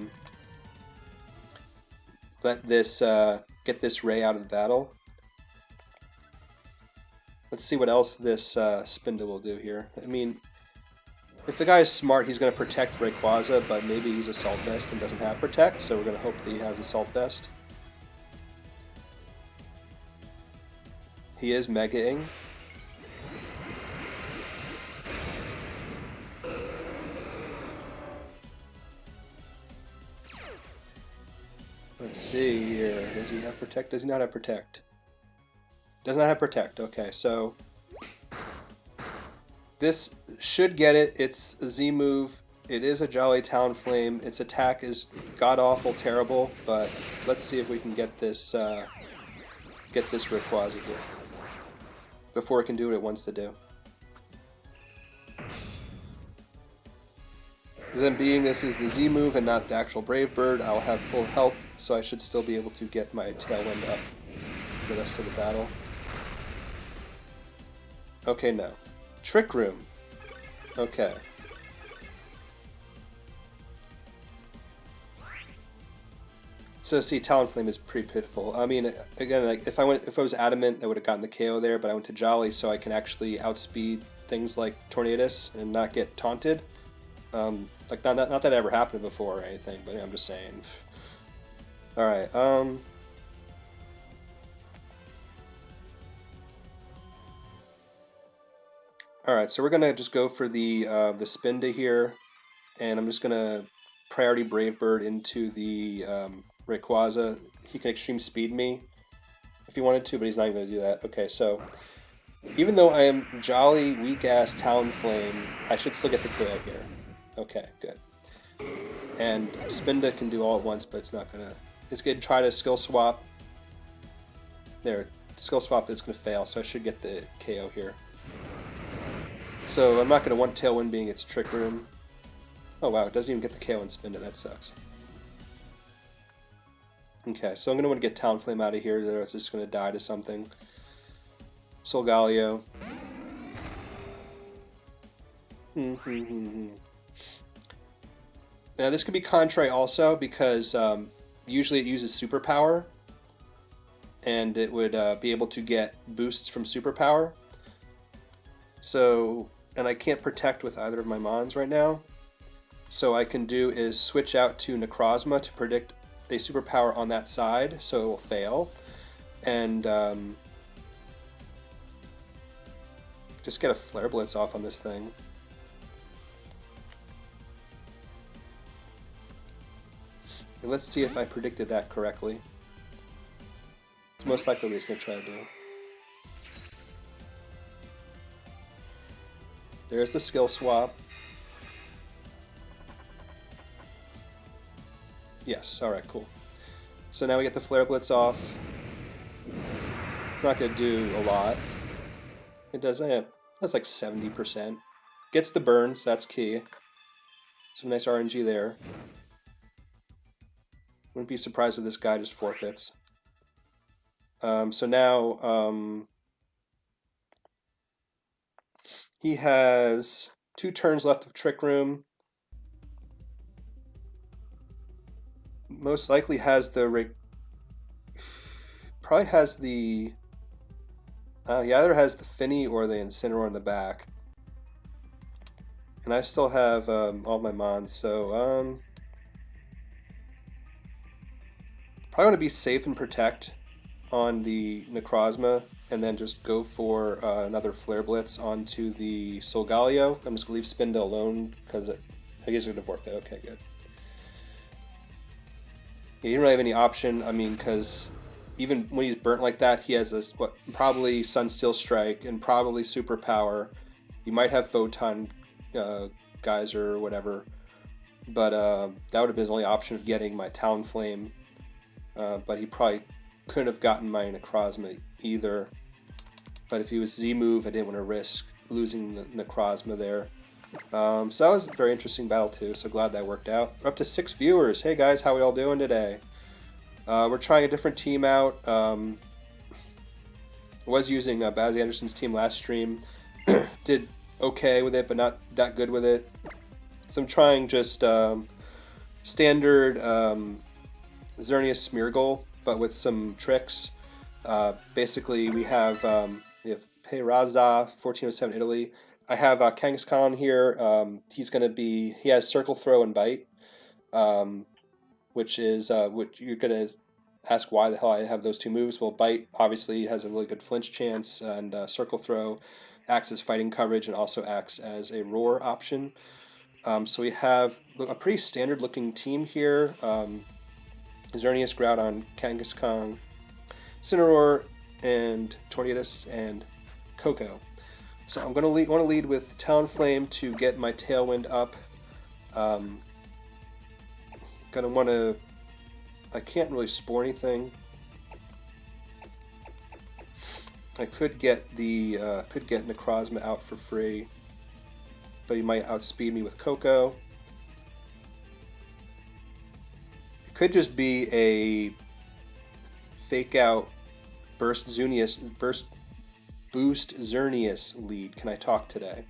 let this get this Ray out of the battle. Let's see what else this Spinda will do here. I mean, if the guy is smart, he's going to protect Rayquaza, but maybe he's Assault Vest and doesn't have Protect, so we're going to hope that he has Assault Vest. He is Mega-ing. Let's see here. Does he have Protect? Does he not have Protect? Does not have Protect. Okay, so this should get it. It's a Z move. It is a Jolly Talonflame. Its attack is god-awful terrible, but let's see if we can get this Rayquaza here before it can do what it wants to do. Then being this is the Z move and not the actual Brave Bird, I'll have full health, so I should still be able to get my Tailwind up for the rest of the battle. Okay, no. Trick Room. Okay. So see, Talonflame is pretty pitiful. I mean, again, like if I was Adamant, I would have gotten the KO there, but I went to Jolly, so I can actually outspeed things like Tornadus and not get taunted. Like not that ever happened before or anything, but I'm just saying. All right. All right, so we're gonna just go for the Spinda here, and I'm just gonna priority Brave Bird into the Rayquaza. He can extreme speed me if he wanted to, but he's not going to do that. Okay, so even though I am Jolly, weak-ass Talonflame, I should still get the KO here. Okay, good. And Spinda can do all at once, but it's not going to... It's going to try to skill swap. There, skill swap, it's going to fail, so I should get the KO here. So I'm not going to want Tailwind being its Trick Room. Oh wow, it doesn't even get the KO and Spinda, that sucks. Okay, so I'm going to want to get Talonflame out of here, or it's just going to die to something. Solgaleo. Now this could be contrary also, because usually it uses Superpower, and it would be able to get boosts from Superpower. So, and I can't protect with either of my Mons right now. So I can do is switch out to Necrozma to predict a superpower on that side, so it will fail. And just get a Flare Blitz off on this thing. And let's see if I predicted that correctly. It's most likely what he's going to try to do. There's the skill swap. Yes, alright, cool. So now we get the Flare Blitz off. It's not going to do a lot. It does, that's like 70%. Gets the burns, that's key. Some nice RNG there. Wouldn't be surprised if this guy just forfeits. So now he has 2 turns left of Trick Room. Most likely has the... Probably has the... he either has the Finny or the Incineroar in the back. And I still have all my Mons, so... probably want to be safe and protect on the Necrozma, and then just go for another Flare Blitz onto the Solgaleo. I'm just going to leave Spinda alone, because I guess I'm going to forfeit. Okay, good. Yeah, he didn't really have any option, I mean, because even when he's burnt like that, he has this, probably Sunsteel Strike, and probably Superpower. He might have Photon Geyser or whatever, but that would have been his only option of getting my Talonflame. But he probably couldn't have gotten my Necrozma either. But if he was Z-move, I didn't want to risk losing the Necrozma there. So that was a very interesting battle too, so glad that worked out. We're up to 6 viewers. Hey guys, how we all doing today? We're trying a different team out. I was using Bazzy Anderson's team last stream. Did okay with it, but not that good with it. So I'm trying just standard Xerneas Smeargle, but with some tricks. Basically, we have Peyraza, 1407 Italy. I have Kangaskhan here. He has Circle, Throw, and Bite, which is what you're gonna ask why the hell I have those 2 moves. Well, Bite obviously has a really good flinch chance, and Circle Throw acts as fighting coverage and also acts as a roar option. So we have a pretty standard looking team here. Xerneas, Groudon, Kangaskhan, Incineroar, and Tornadus, and Koko. So I'm going to want to lead with Talonflame to get my Tailwind up. Going to want to... I can't really spore anything. I could get Necrozma out for free, but he might outspeed me with Koko. Could just be a fake out boost Xerneas lead. Can I talk today?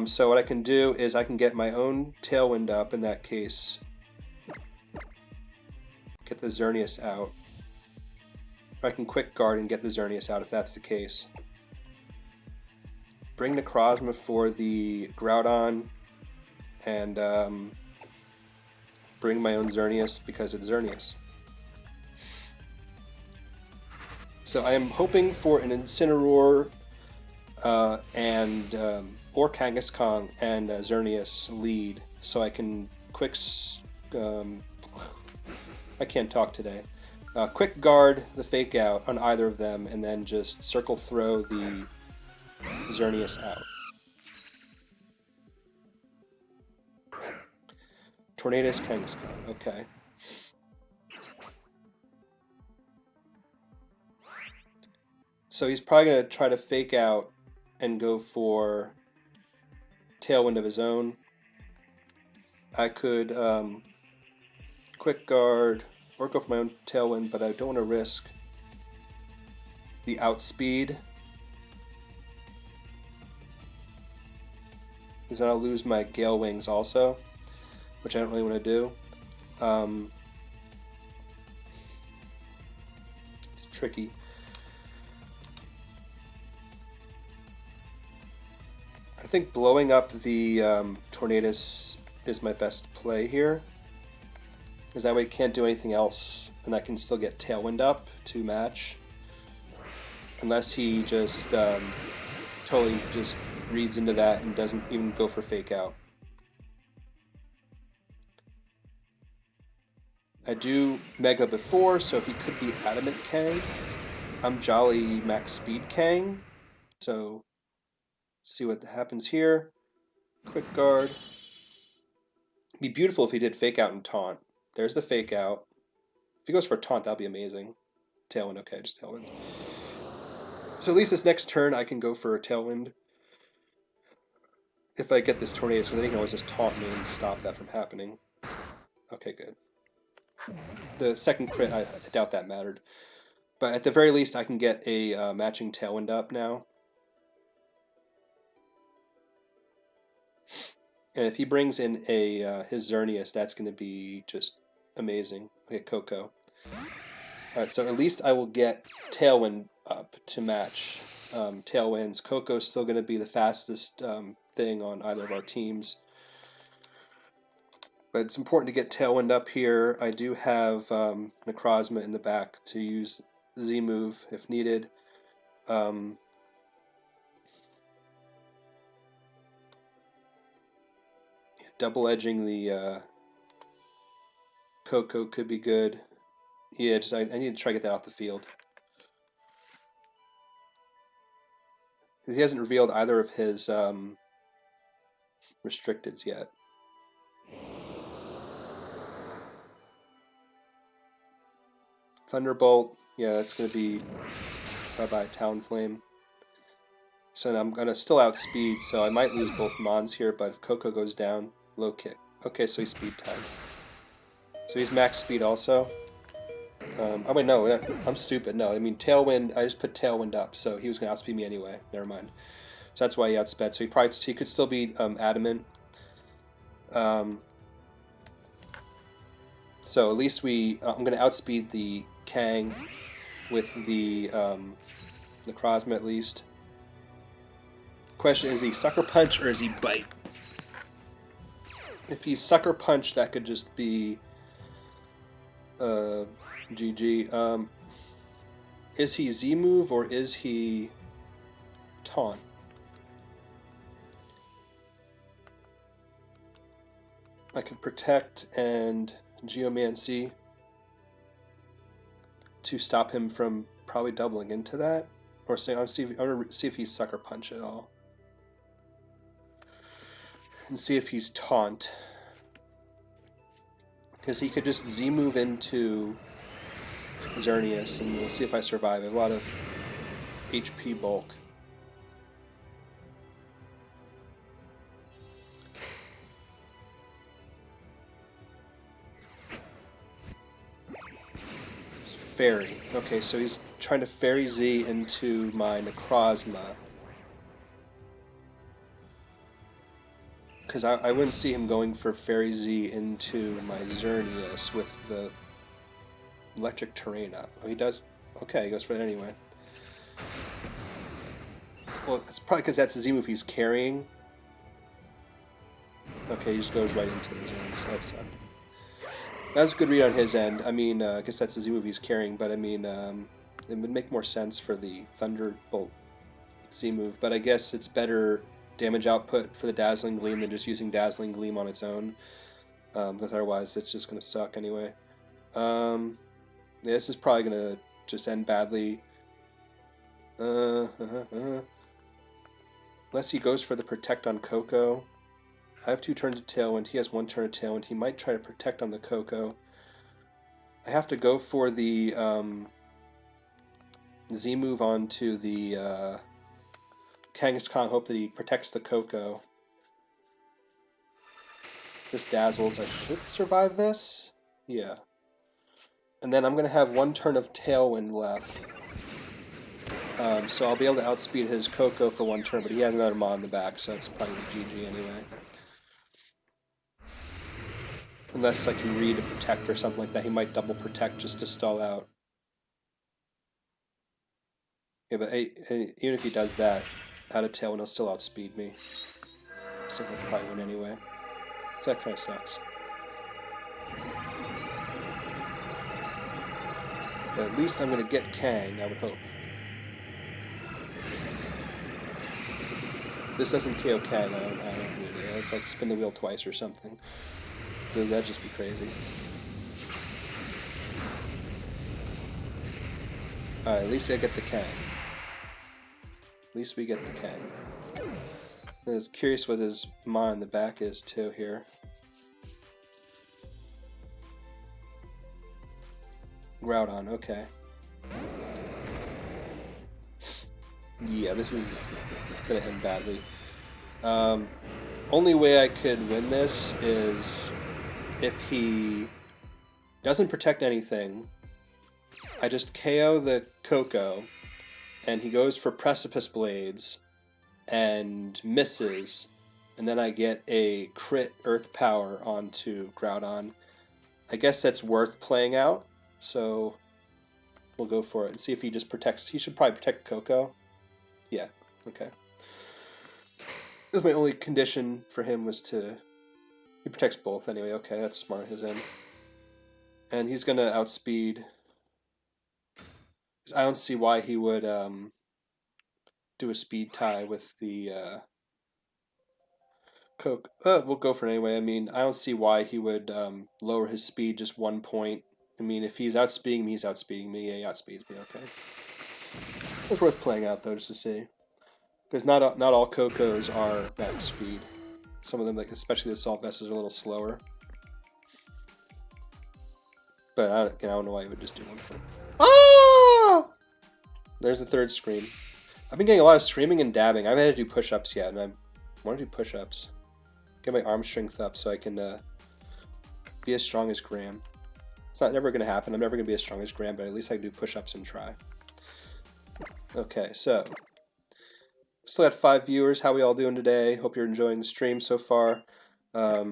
So what I can do is I can get my own Tailwind up in that case. Get the Xerneas out. Or I can Quick Guard and get the Xerneas out if that's the case. Bring Necrozma for the Groudon, and bring my own Xerneas because it's Xerneas. So I am hoping for an Incineroar or Kangaskhan and Xerneas lead, so I can I can't talk today. Quick Guard the Fake Out on either of them, and then just Circle Throw the Xerneas out. Tornadus, Kangaskhan, okay. So he's probably going to try to fake out and go for Tailwind of his own. I could Quick Guard or go for my own Tailwind, but I don't want to risk the outspeed, because then I'll lose my Gale Wings also, which I don't really want to do. It's tricky. I think blowing up the Tornadus is my best play here, because that way it can't do anything else, and I can still get Tailwind up to match, unless he just totally just reads into that and doesn't even go for Fake Out. I do Mega before, so he could be Adamant Kang. I'm Jolly Max Speed Kang, so let's see what happens here. Quick Guard. It'd be beautiful if he did Fake Out and Taunt. There's the Fake Out. If he goes for Taunt, that'd be amazing. Tailwind, okay, just Tailwind. So at least this next turn I can go for a Tailwind. if I get this tornado, so they can always just taunt me and stop that from happening. Okay, good. The second crit, I doubt that mattered. But at the very least, I can get a matching Tailwind up now. And if he brings in a his Xerneas, that's going to be just amazing. Okay, Coco. Alright, so at least I will get Tailwind up to match Tailwind's. Coco's still going to be the fastest thing on either of our teams. But it's important to get Tailwind up here. I do have Necrozma in the back to use Z-move if needed. Double edging the Coco could be good. Yeah, just I need to try to get that off the field. Because he hasn't revealed either of his restricteds yet. Thunderbolt, yeah, that's going to be bye-bye Talonflame. So I'm going to still outspeed, so I might lose both Mons here, but if Coco goes down, low kick. Okay, so he's speed time. So he's max speed also. Oh wait, no, I'm stupid. No, I mean Tailwind, I just put Tailwind up, so he was going to outspeed me anyway. Never mind. So that's why he outsped. So he could still be Adamant. So at least I'm going to outspeed the Kang with the Necrozma at least. Question, is he Sucker Punch or is he Bite? If he's Sucker Punch, that could just be GG. Is he Z-move or is he Taunt? I could Protect and Geomancy to stop him from probably doubling into that. Or say, I'm gonna see if he's Sucker Punch at all. And see if he's Taunt. Because he could just Z-move into Xerneas, and we'll see if I survive. I have a lot of HP bulk. Fairy. Okay, so he's trying to Fairy Z into my Necrozma. Because I wouldn't see him going for Fairy Z into my Xerneas with the Electric Terrain up. Oh, he does? Okay, he goes for it anyway. Well, it's probably because that's the Z move he's carrying. Okay, he just goes right into the zone, so that sucked. That was a good read on his end. I mean, I guess that's the Z move he's carrying, but I mean, it would make more sense for the Thunderbolt Z move, but I guess it's better damage output for the Dazzling Gleam than just using Dazzling Gleam on its own, because otherwise it's just going to suck anyway. Yeah, this is probably going to just end badly. Unless he goes for the Protect on Coco. I have 2 turns of Tailwind, he has 1 turn of Tailwind. He might try to Protect on the Coco. I have to go for the Z move onto the Kangaskhan, hope that he protects the Coco. This dazzles. I should survive this? Yeah. And then I'm going to have 1 turn of Tailwind left. So I'll be able to outspeed his Coco for 1 turn, but he has another Maw in the back, so that's probably GG anyway. Unless I can read a Protect or something like that. He might double Protect just to stall out. Yeah, but even if he does that, out of Tailwind, he'll still outspeed me. So he'll probably win anyway. So that kind of sucks. But at least I'm going to get Kang, I would hope. If this doesn't KO Kang, I don't really. I'd like spin the wheel twice or something. So that'd just be crazy. Alright, at least I get the Kang. At least we get the Kang. I was curious what his Maw in the back is too here. Groudon, okay. Yeah, this is gonna end badly. Um, only way I could win this is if he doesn't protect anything. I just KO the Coco, and he goes for Precipice Blades and misses, and then I get a crit Earth Power onto Groudon. I guess that's worth playing out, so we'll go for it and see if he just protects. He should probably protect Coco. Yeah, okay. This is my only condition for him was to... He protects both anyway. Okay, that's smart, his end. And he's going to outspeed... I don't see why he would do a speed tie with the Coke. We'll go for it anyway. I mean, I don't see why he would lower his speed just 1 point. I mean, if he's outspeeding me, he's outspeeding me. Yeah, he outspeeds me. Okay. It's worth playing out though, just to see, because not all Cocos are max speed. Some of them, like especially the Assault Vests, are a little slower. But I don't know why he would just do 1 point. Ah! There's the third scream. I've been getting a lot of screaming and dabbing. I haven't had to do push-ups yet, and I want to do push-ups. Get my arm strength up so I can be as strong as Graham. It's never going to happen. I'm never going to be as strong as Graham, but at least I can do push-ups and try. Okay, so still got 5 viewers. How we all doing today? Hope you're enjoying the stream so far. Yeah,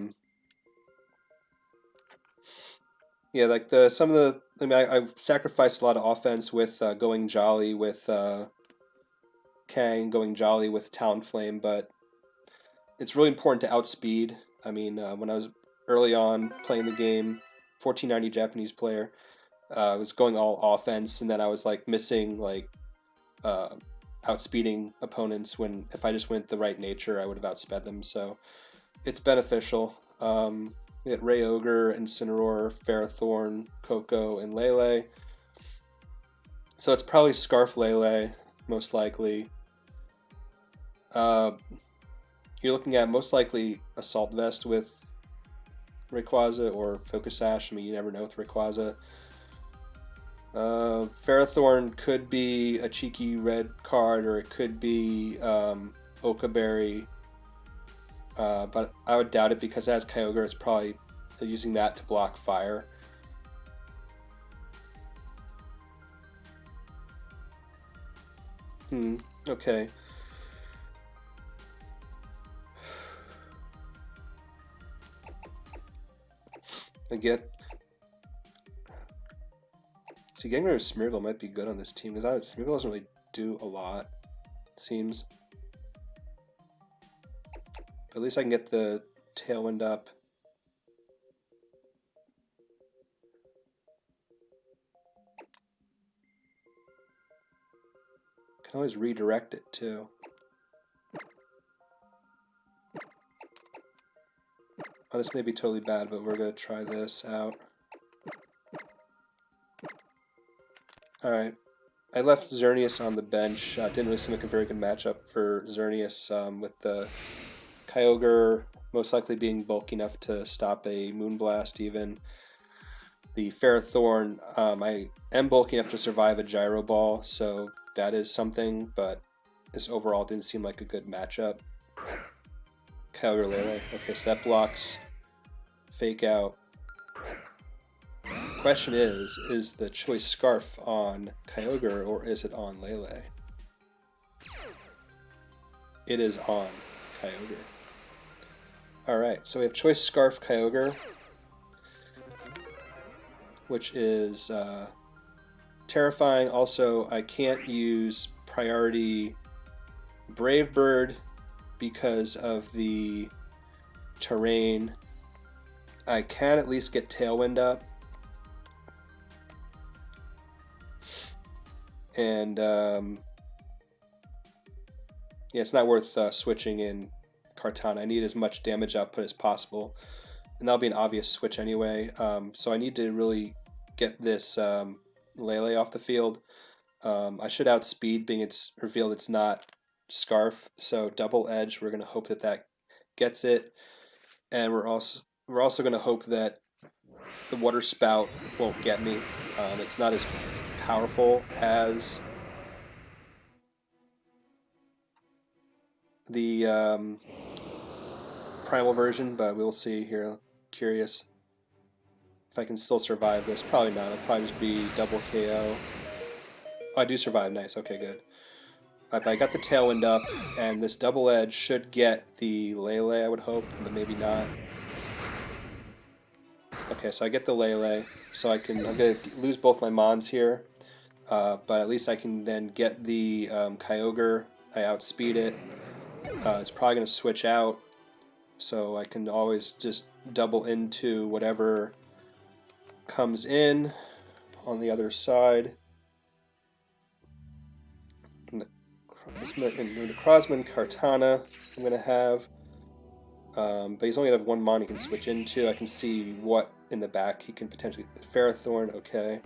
like some of the... I mean, I sacrificed a lot of offense with going Jolly with Kang, going Jolly with Talonflame, but it's really important to outspeed. I mean, when I was early on playing the game, 1490 Japanese player, I was going all offense, and then I was like missing like outspeeding opponents when if I just went the right nature, I would have outsped them. So it's beneficial. We got Ray Ogre, Incineroar, Ferrothorn, Coco, and Lele. So it's probably Scarf Lele, most likely. You're looking at most likely Assault Vest with Rayquaza or Focus Sash. I mean, you never know with Rayquaza. Ferrothorn could be a cheeky red card, or it could be Okaberry. But I would doubt it because it has Kyogre. It's probably using that to block fire. Okay. Again. See, getting rid of Smeargle might be good on this team because Smeargle doesn't really do a lot, it seems. But at least I can get the Tailwind up. Can always redirect it too. Oh, this may be totally bad, but we're going to try this out. Alright. I left Xerneas on the bench. Didn't really seem like a very good matchup for Xerneas with the Kyogre most likely being bulky enough to stop a Moonblast even. The Ferrothorn, I am bulky enough to survive a Gyro Ball, so that is something, but this overall didn't seem like a good matchup. Kyogre Lele. Okay, so that blocks Fake Out. Question is the Choice Scarf on Kyogre or is it on Lele? It is on Kyogre. Alright, so we have Choice Scarf Kyogre, which is terrifying. Also, I can't use priority Brave Bird because of the terrain. I can at least get Tailwind up. And yeah, it's not worth switching in Kartana. I need as much damage output as possible, and that'll be an obvious switch anyway. So I need to really get this Lele off the field. I should outspeed, being it's revealed it's not Scarf. So Double Edge, we're gonna hope that that gets it, and we're also gonna hope that the Water Spout won't get me. It's not as powerful as the primal version, but we'll see here. Curious if I can still survive this. Probably not. It'll probably just be double KO. Oh, I do survive. Nice. Okay, good. But I got the Tailwind up, and this Double Edge should get the Lele, I would hope, but maybe not. Okay, so I get the Lele, so I'm going to lose both my Mons here, but at least I can then get the Kyogre. I outspeed it. It's probably going to switch out, so I can always just double into whatever comes in on the other side. Necrozma, Kartana I'm going to have, but he's only going to have one mon he can switch into. I can see what in the back he can potentially... Ferrothorn, okay.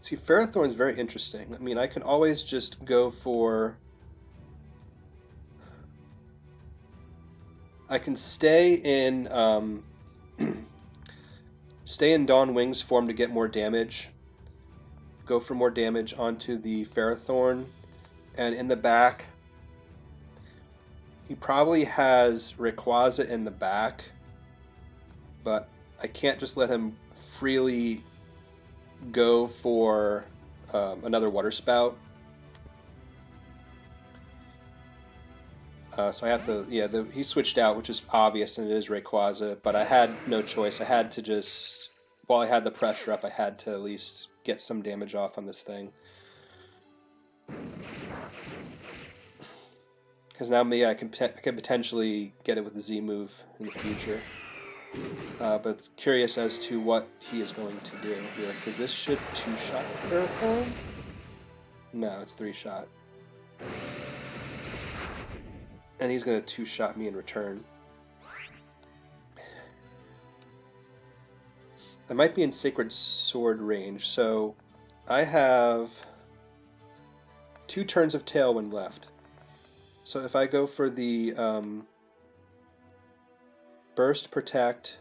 See, Ferrothorn's very interesting. I mean, I can always just go for... I can stay in stay in Dawn Wings form to get more damage. Go for more damage onto the Ferrothorn, and in the back, he probably has Rayquaza in the back, but I can't just let him freely go for another Water Spout. So I have to, yeah, he switched out, which is obvious, and it is Rayquaza, but I had no choice. I had to just, while I had the pressure up, I had to at least get some damage off on this thing. Because now maybe I can potentially get it with the Z move in the future. But curious as to what he is going to do here, because this should two-shot Ferrothorn? No, it's three-shot. And he's going to two-shot me in return. I might be in Sacred Sword range, so I have 2 turns of Tailwind left. So if I go for the Burst, Protect...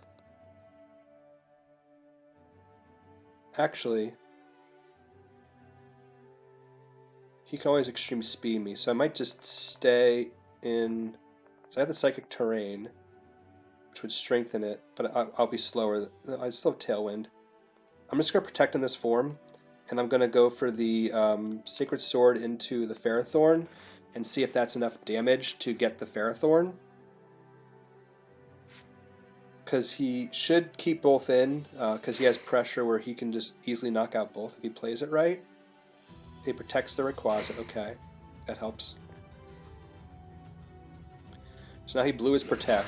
Actually, he can always Extreme Speed me, so I might just stay in... So I have the Psychic Terrain, which would strengthen it, but I'll be slower. I still have Tailwind. I'm just going to Protect in this form, and I'm going to go for the Sacred Sword into the Ferrothorn, and see if that's enough damage to get the Ferrothorn. Because he should keep both in, because he has pressure where he can just easily knock out both if he plays it right. He protects the Rayquaza, okay, that helps. So now he blew his Protect.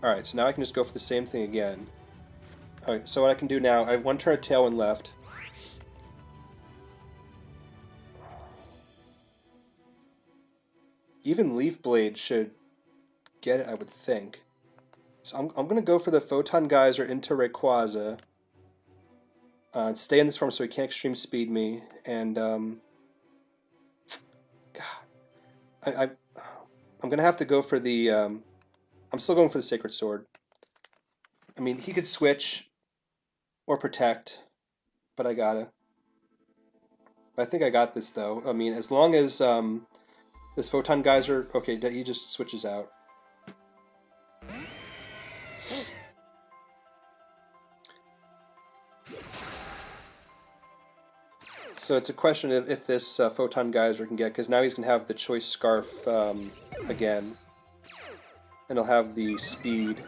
Alright, so now I can just go for the same thing again. Alright, so what I can do now, I have 1 turn of Tailwind left. Even Leaf Blade should get it, I would think. So I'm going to go for the Photon Geyser into Rayquaza. Stay in this form so he can't Extreme Speed me. And, God. I'm going to have to go for the... I'm still going for the Sacred Sword. I mean, he could switch or Protect, but I gotta. I think I got this, though. I mean, as long as this Photon Geyser... Okay, he just switches out. So it's a question of if this Photon Geyser can get... Because now he's going to have the Choice Scarf again. And he'll have the speed.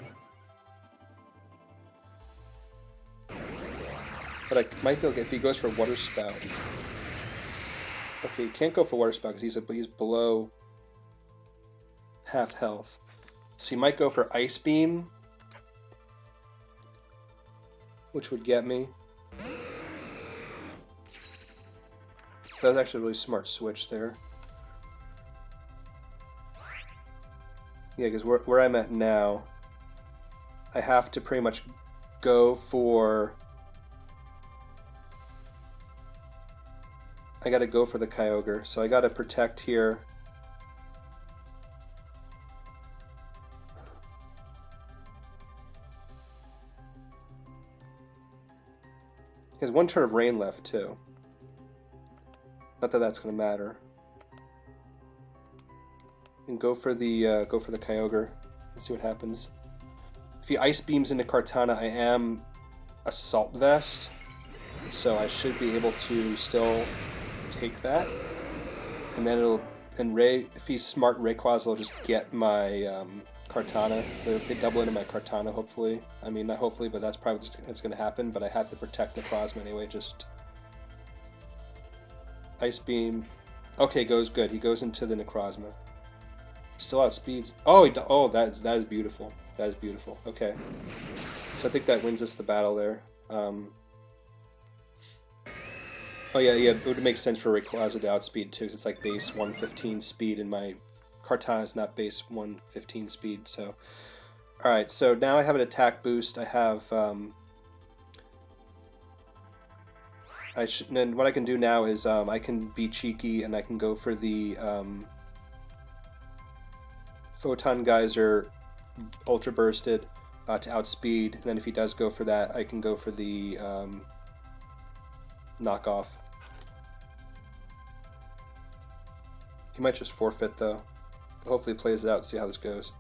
But I might be able to get... If he goes for Water Spout... Okay, he can't go for Water Spout because he's below half health. So he might go for Ice Beam, which would get me. So that was actually a really smart switch there. Yeah, because where I'm at now, I have to pretty much go for... I gotta go for the Kyogre, so I gotta Protect here. He has 1 turn of rain left too. Not that that's going to matter. And go for the Kyogre and see what happens. If he Ice Beams into Kartana, I am Assault Vest, so I should be able to still take that. And then if he's smart, Rayquaza will just get my Kartana. They double into my Kartana, hopefully. I mean, not hopefully, but that's probably what's going to happen. But I have to protect Necrozma anyway. Just Ice Beam. Okay, goes good. He goes into the Necrozma. Still outspeeds. Oh, that is beautiful. That is beautiful. Okay, so I think that wins us the battle there. Oh yeah, it would make sense for Rayquaza to outspeed too, because it's like base 115 speed, and my Kartana is not base 115 speed. So, all right. So now I have an attack boost. I have. And what I can do now is I can be cheeky and I can go for the Photon Geyser Ultra Bursted to outspeed. And then if he does go for that, I can go for the knockoff. He might just forfeit though. Hopefully he plays it out, see how this goes.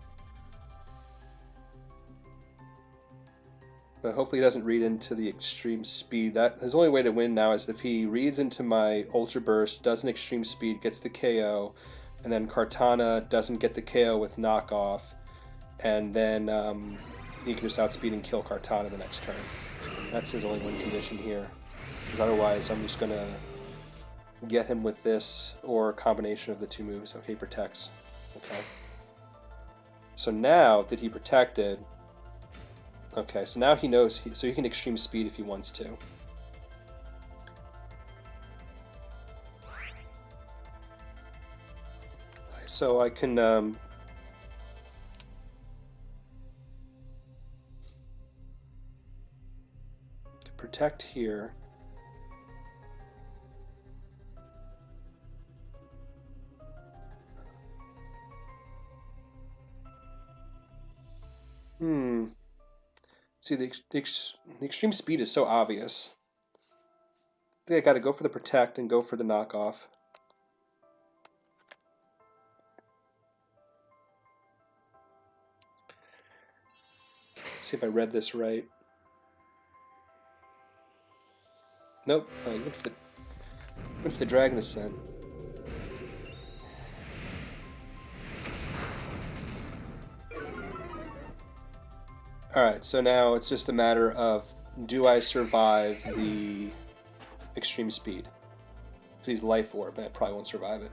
But hopefully he doesn't read into the extreme speed. His only way to win now is if he reads into my Ultra Burst, does an extreme speed, gets the KO, and then Kartana doesn't get the KO with knockoff, and then he can just outspeed and kill Kartana the next turn. That's his only win condition here. Because otherwise I'm just going to get him with this, or a combination of the 2 moves. Okay, he protects. Okay. So now that he protected... Okay, so now he knows, so he can extreme speed if he wants to. So I can protect here. See, the extreme speed is so obvious. I think I got to go for the protect and go for the knockoff. See if I read this right. Nope. I went for the Dragon Ascent. Alright, so now it's just a matter of, do I survive the extreme speed? Because he's Life Orb, and I probably won't survive it.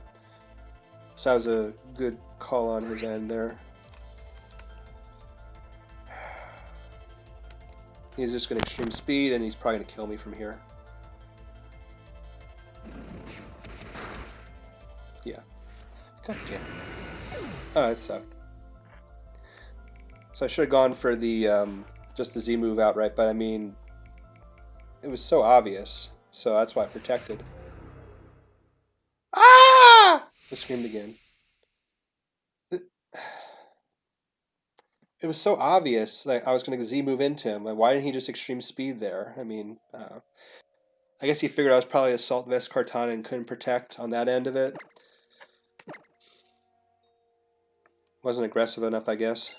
So that was a good call on his end there. He's just going to extreme speed, and he's probably going to kill me from here. Yeah. God damn it. Oh, that sucked. So I should have gone for the just the Z move outright, but I mean, it was so obvious, so that's why I protected. Ah! I screamed again. It was so obvious that I was going to Z move into him. Like, why didn't he just extreme speed there? I mean, I guess he figured I was probably Assault Vest Kartana and couldn't protect on that end of it. Wasn't aggressive enough, I guess.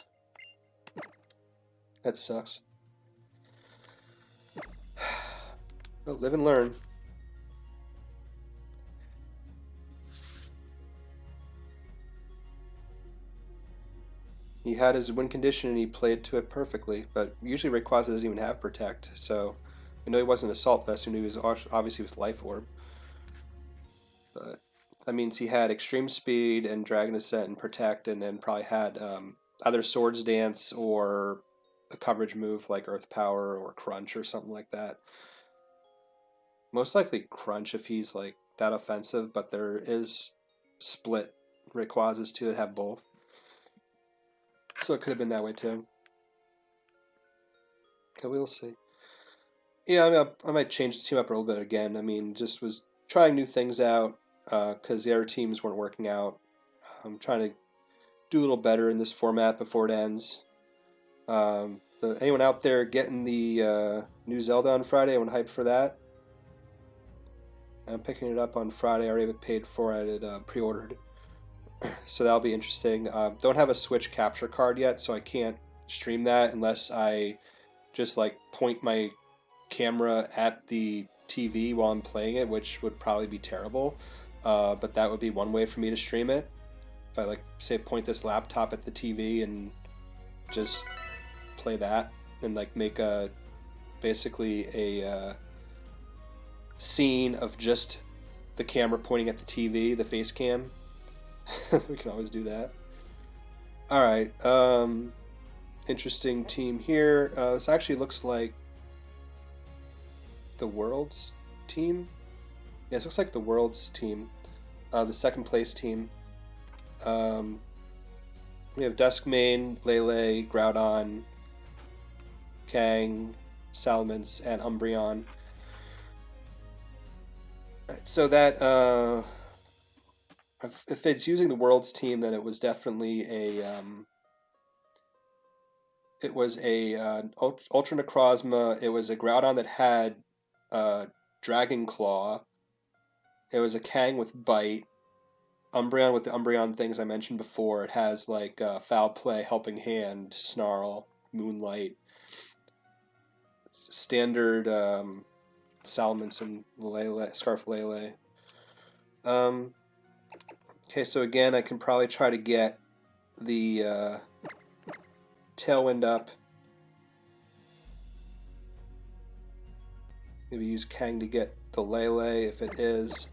That sucks. Well, live and learn. He had his win condition and he played to it perfectly, but usually Rayquaza doesn't even have Protect, so I know he wasn't Assault Vest, and he was obviously with Life Orb. But that means he had Extreme Speed and Dragon Ascent and Protect, and then probably had either Swords Dance or a coverage move like Earth Power or Crunch or something like that. Most likely Crunch if he's like that offensive, but there is split Rayquazas too that have both. So it could have been that way too. Okay, we'll see. Yeah, I mean, I might change the team up a little bit again. I mean, just was trying new things out because the other teams weren't working out. I'm trying to do a little better in this format before it ends. So anyone out there getting the new Zelda on Friday? Anyone hyped for that? I'm picking it up on Friday. I already have it paid for. I had it pre-ordered, so that'll be interesting. Don't have a Switch capture card yet, so I can't stream that unless I just like point my camera at the TV while I'm playing it, which would probably be terrible. But that would be one way for me to stream it. If I like say point this laptop at the TV and just play that and like make a basically a scene of just the camera pointing at the TV, the face cam. We can always do that. All right. Interesting team here. This actually looks like the World's team. Yeah, this looks like the World's team. The second place team. We have Duskmane, Lele, Groudon, Kang, Salamence, and Umbreon. Right, so that if it's using the World's team, then it was definitely a Ultra Necrozma. It was a Groudon that had Dragon Claw. It was a Kang with Bite. Umbreon with the Umbreon things I mentioned before. It has like Foul Play, Helping Hand, Snarl, Moonlight, standard Salamence and Lele, Scarf Lele. Okay, so again, I can probably try to get the Tailwind up. Maybe use Kang to get the Lele if it is.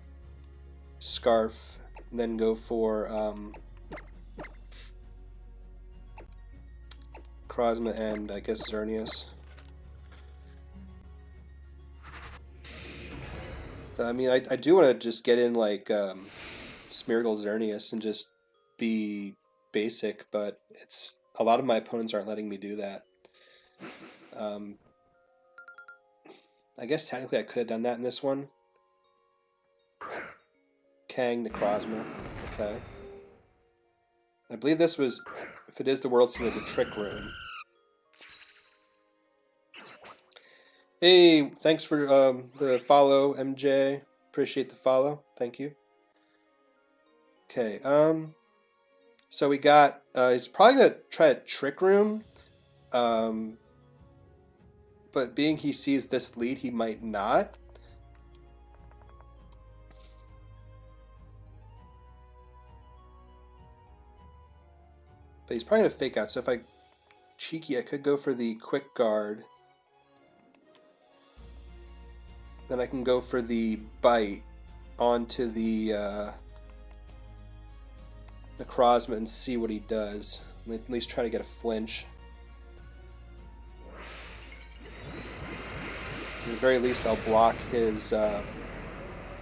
Scarf, and then go for Necrozma and I guess Xerneas. I mean, I do want to just get in like Smeargle Xerneas and just be basic, but it's a lot of my opponents aren't letting me do that. I guess technically I could have done that in this one. Kang, Necrozma. Okay. I believe this was, if it is the World's Team, it's a Trick Room. Hey, thanks for the follow, MJ. Appreciate the follow. Thank you. Okay, so we got, he's probably going to try a Trick Room, but being he sees this lead, he might not. But he's probably going to Fake Out, so if I cheeky, I could go for the Quick Guard. Then I can go for the Bite onto the Necrozma and see what he does. At least try to get a flinch. At the very least, I'll block his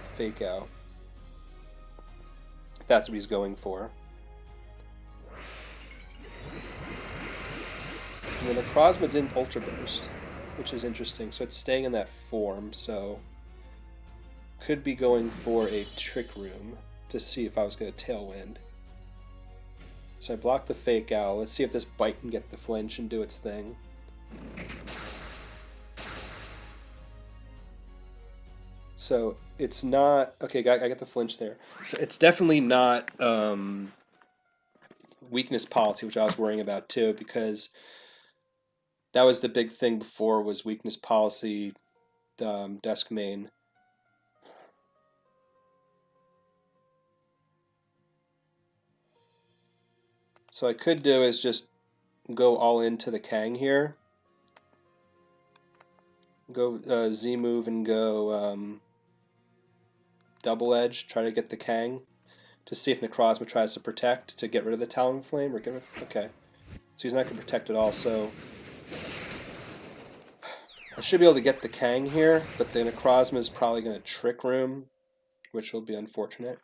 Fake Out. If that's what he's going for. And the Necrozma didn't Ultra Burst, which is interesting. So it's staying in that form, so could be going for a Trick Room to see if I was going to Tailwind. So I blocked the Fake Out. Let's see if this Bite can get the flinch and do its thing. So it's not... Okay, I got the flinch there. So it's definitely not Weakness Policy, which I was worrying about too, because that was the big thing before, was Weakness Policy, Duskmane. So I could do is just go all into the Kang here. Go Z move and go Double Edge, try to get the Kang to see if Necrozma tries to protect to get rid of the Talonflame. Or give it, okay. So he's not going to protect at all, so I should be able to get the Kang here, but the Necrozma is probably going to Trick Room, which will be unfortunate.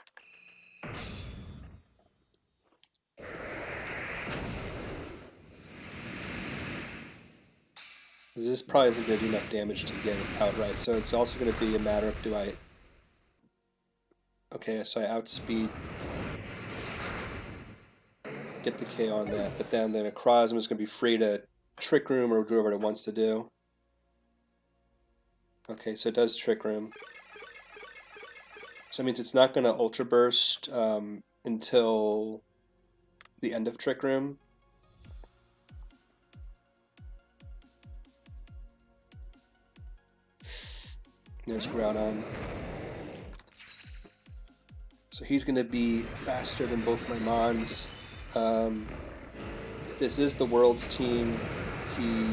This probably isn't going to do enough damage to get it outright, so it's also going to be a matter of do I... Okay, so I outspeed, get the K on that, but then the Necrozma is going to be free to Trick Room or do whatever it wants to do. Okay, so it does Trick Room. So that means it's not going to Ultra Burst until the end of Trick Room. There's Groudon. So he's going to be faster than both my Mons. If this is the World's team, he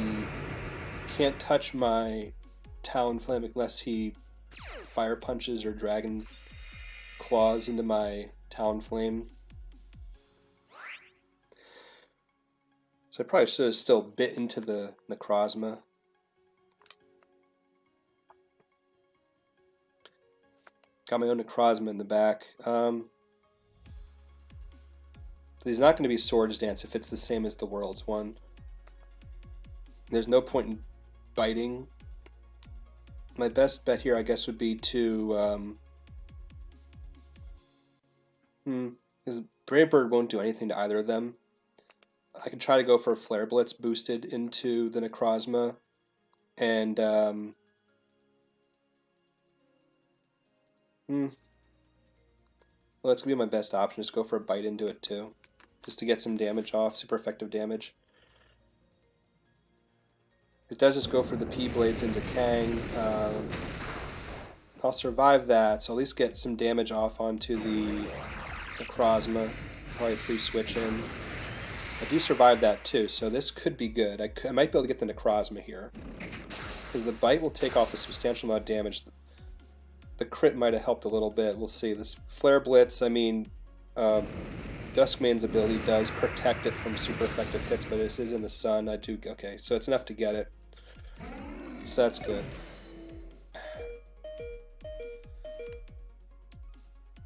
can't touch my Talonflame unless he Fire Punches or Dragon Claws into my Talonflame. So I probably should have still bit into the Necrozma. Got my own Necrozma in the back. He's not going to be Swords Dance if it's the same as the World's one. There's no point in biting. My best bet here, I guess, would be to... because Brave Bird won't do anything to either of them. I can try to go for a Flare Blitz boosted into the Necrozma. And... well, that's going to be my best option. Just go for a bite into it, too. Just to get some damage off, super effective damage. It does just go for the P-Blades into Kang. I'll survive that, so I'll at least get some damage off onto the Necrozma. Probably free switch in. I do survive that, too, so this could be good. I might be able to get the Necrozma here. Because the bite will take off a substantial amount of damage. The crit might have helped a little bit. We'll see. This Flare Blitz, I mean, Duskmane's ability does protect it from super effective hits, but this is in the sun. Okay, so it's enough to get it. So that's good.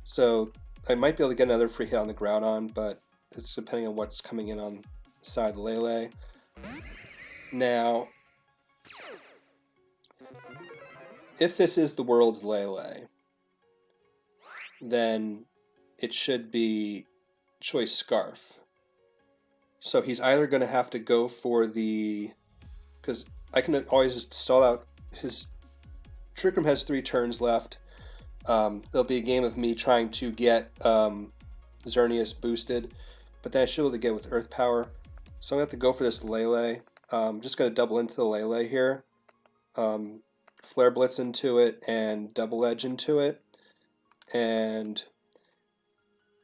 So I might be able to get another free hit on the Groudon, but it's depending on what's coming in on the side of the Lele. Now, if this is the World's Lele, then it should be Choice Scarf. So he's either going to have to go for the... Because I can always stall out his... Trick Room has 3 turns left. There'll be a game of me trying to get Xerneas boosted, but then I should be able to get with Earth Power. So I'm going to have to go for this Lele. I'm just going to double into the Lele here. Flare Blitz into it and Double Edge into it. And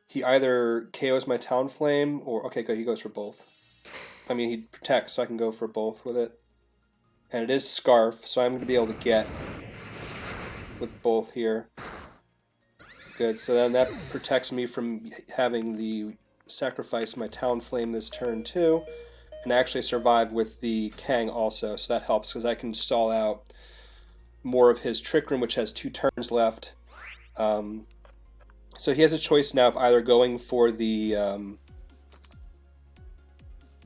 he either KOs my Talonflame or... Okay, good, he goes for both. I mean, he protects, so I can go for both with it. And it is Scarf, so I'm going to be able to get with both here. Good, so then that protects me from having the sacrifice my Talonflame this turn too. And actually survive with the Kang also, so that helps because I can stall out more of his Trick Room, which has 2 turns left. So he has a choice now of either going for the...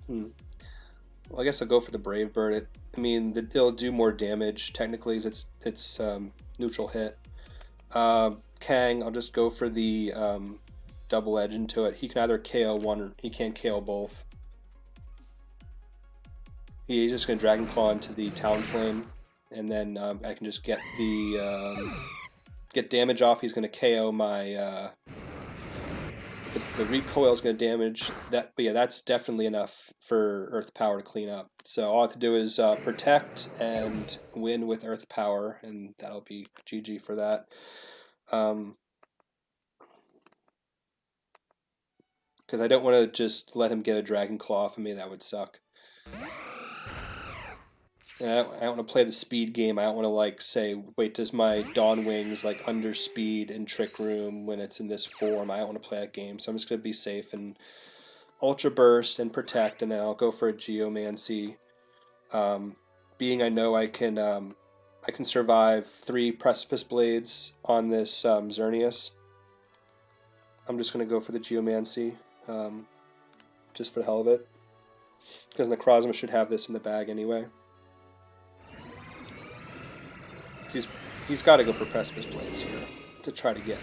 Well, I guess I'll go for the Brave Bird. It'll do more damage, technically, as it's neutral hit. Kang, I'll just go for the Double Edge into it. He can either KO one or he can't KO both. He's just going to Dragon Claw into the Talonflame, and then I can just get the... get damage off. He's going to KO my... the recoil is going to damage that, but yeah, that's definitely enough for Earth Power to clean up. So all I have to do is protect and win with Earth Power, and that'll be GG for that. Because I don't want to just let him get a Dragon Claw off of me. That would suck. I don't want to play the speed game. I don't want to say, wait, does my Dawn Wings underspeed in Trick Room when it's in this form? I don't want to play that game, so I'm just going to be safe and Ultra Burst and protect, and then I'll go for a Geomancy. Being I know I can survive 3 Precipice Blades on this Xerneas. I'm just going to go for the Geomancy, just for the hell of it, because Necrozma should have this in the bag anyway. He's got to go for Precipice Blades here to try to get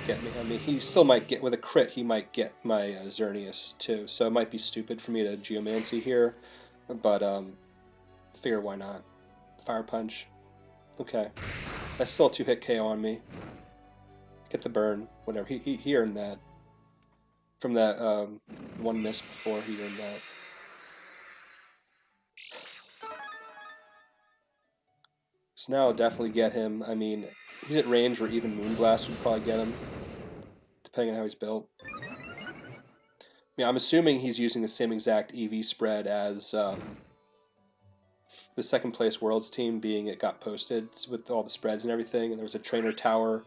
me. I mean, he still might get, with a crit, he might get my Xerneas too, so it might be stupid for me to Geomancy here. But, figure why not. Fire Punch. Okay. That's still a 2-hit KO on me. Get the burn. Whatever. He earned that. From that, one miss before, he earned that. So now I'll definitely get him. I mean, he's at range where even Moonblast would probably get him, depending on how he's built. Yeah, I'm assuming he's using the same exact EV spread as the second place Worlds team, being it got posted with all the spreads and everything, and there was a Trainer Tower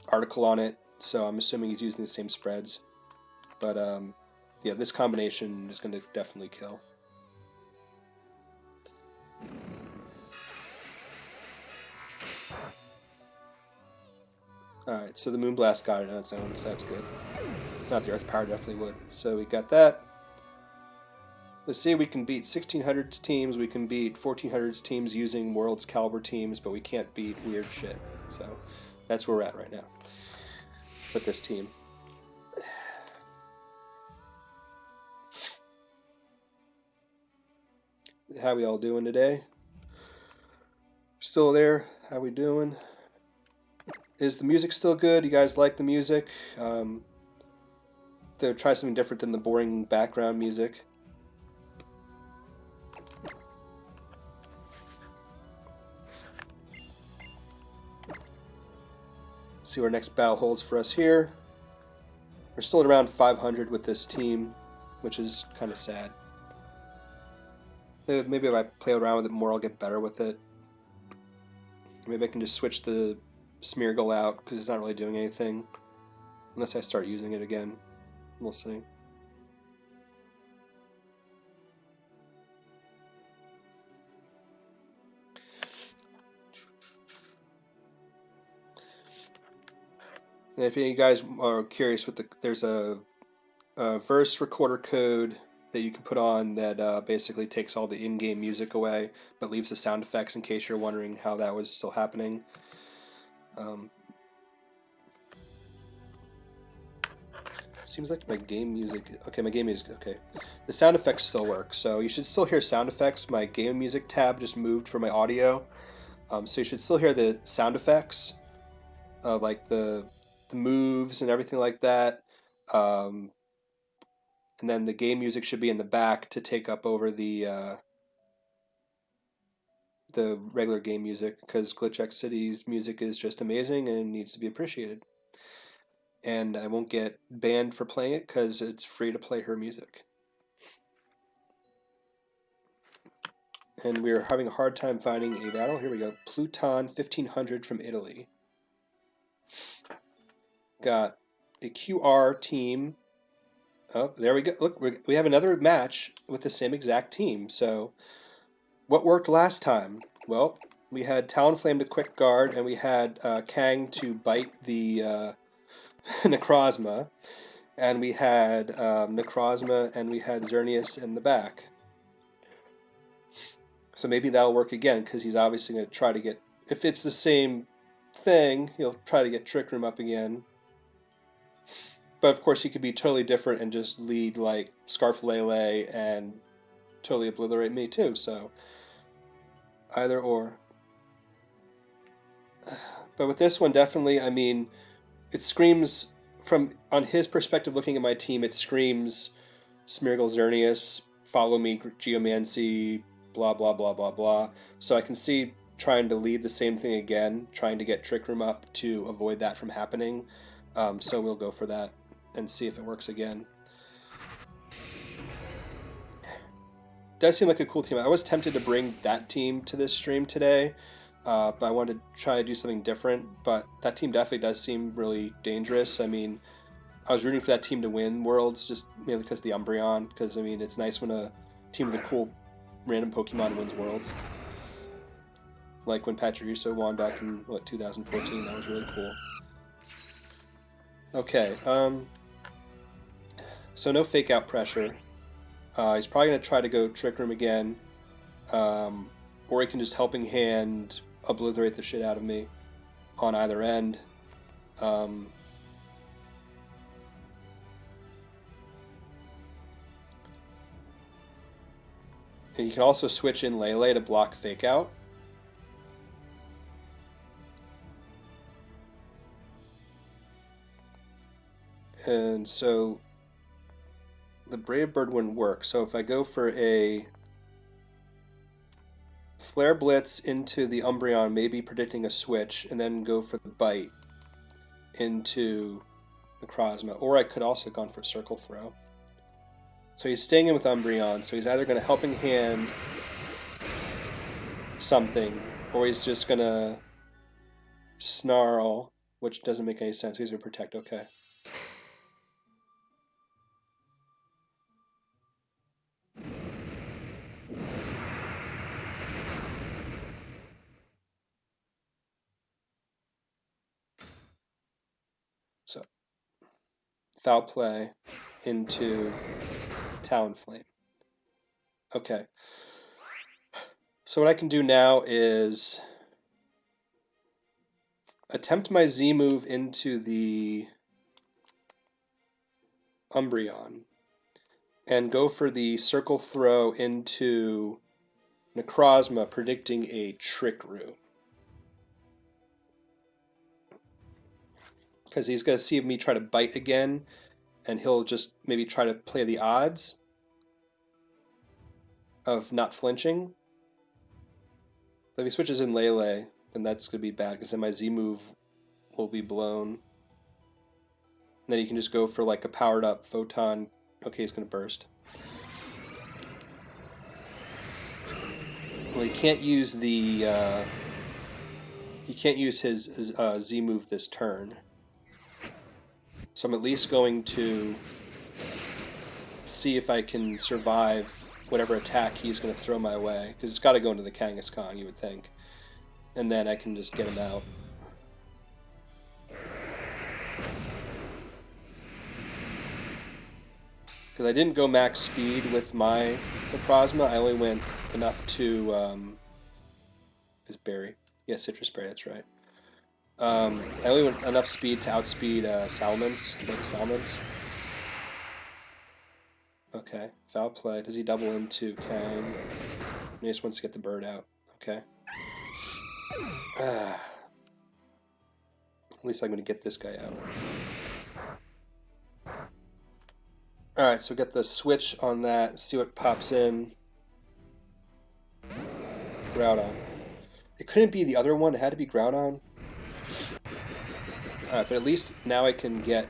article on it, so I'm assuming he's using the same spreads. But yeah, this combination is going to definitely kill. Alright, so the Moonblast got it on its own, so that's good. Not the Earth Power definitely would. So we got that. Let's see, we can beat 1600s teams, we can beat 1400s teams using Worlds caliber teams, but we can't beat weird shit. So that's where we're at right now with this team. How we all doing today? Still there? How we doing? Is the music still good? You guys like the music? They'll try something different than the boring background music. See where next battle holds for us here. We're still at around 500 with this team, which is kind of sad. Maybe if I play around with it more, I'll get better with it. Maybe I can just switch the Smeargle out, because it's not really doing anything. Unless I start using it again. We'll see. And if any of you guys are curious, there's a verse recorder code that you can put on that basically takes all the in-game music away, but leaves the sound effects in case you're wondering how that was still happening. Seems like my game music... Okay, my game music... Okay. The sound effects still work, so you should still hear sound effects. My game music tab just moved for my audio. So you should still hear the sound effects, like the moves and everything like that. And then the game music should be in the back to take up over the regular game music, because Glitch City's music is just amazing and needs to be appreciated. And I won't get banned for playing it because it's free to play her music. And we're having a hard time finding a battle. Here we go. Pluton 1500 from Italy. Got a QR team. Oh, there we go. Look, we have another match with the same exact team. So, what worked last time? Well, we had Talonflame to quick guard, and we had Kang to bite the Necrozma, and we had Necrozma, and we had Xerneas in the back. So maybe that'll work again, because he's obviously going to try to get... If it's the same thing, he'll try to get Trick Room up again. But of course he could be totally different and just lead like Scarflele and totally obliterate me too, so either or. But with this one, definitely, I mean, it screams, on his perspective looking at my team, it screams Smeargle Xerneas, follow me Geomancy, blah blah blah blah blah. So I can see trying to lead the same thing again, trying to get Trick Room up to avoid that from happening. So we'll go for that and see if it works again. Does seem like a cool team. I was tempted to bring that team to this stream today, but I wanted to try to do something different. But that team definitely does seem really dangerous. I mean, I was rooting for that team to win Worlds just mainly because of the Umbreon. Because, I mean, it's nice when a team with a cool random Pokemon wins Worlds. Like when Pachirisu won back in, 2014. That was really cool. Okay, so no fake out pressure. He's probably going to try to go Trick Room again, or he can just Helping Hand obliterate the shit out of me on either end. And you can also switch in Lele to block Fake Out. And so the Brave Bird wouldn't work. So if I go for a Flare Blitz into the Umbreon, maybe predicting a switch, and then go for the Bite into Necrozma. Or I could also have gone for Circle Throw. So he's staying in with Umbreon, so he's either going to Helping Hand something, or he's just going to Snarl, which doesn't make any sense. He's going to Protect, okay. So, Foul Play into Talonflame. Okay. So what I can do now is attempt my Z move into the Umbreon and go for the Circle Throw into Necrozma, predicting a Trick Room. Because he's going to see me try to bite again, and he'll just maybe try to play the odds of not flinching. But if he switches in Lele, then that's going to be bad, because then my Z move will be blown. And then he can just go for like a powered up Photon. Okay, he's going to burst. Well, he can't use the he can't use his Z move this turn. So I'm at least going to see if I can survive whatever attack he's going to throw my way, because it's got to go into the Kangaskhan, you would think, and then I can just get him out. Because I didn't go max speed with my Necrozma, I only went enough to is Berry? Yeah, Citrus Berry, that's right. I only went enough speed to outspeed Salamence. Okay, Foul Play. Does he double into Kang? He just wants to get the bird out. Okay. At least I'm going to get this guy out. Alright, so get the switch on that, see what pops in. Groudon. It couldn't be the other one, it had to be Groudon. Alright, but at least now I can get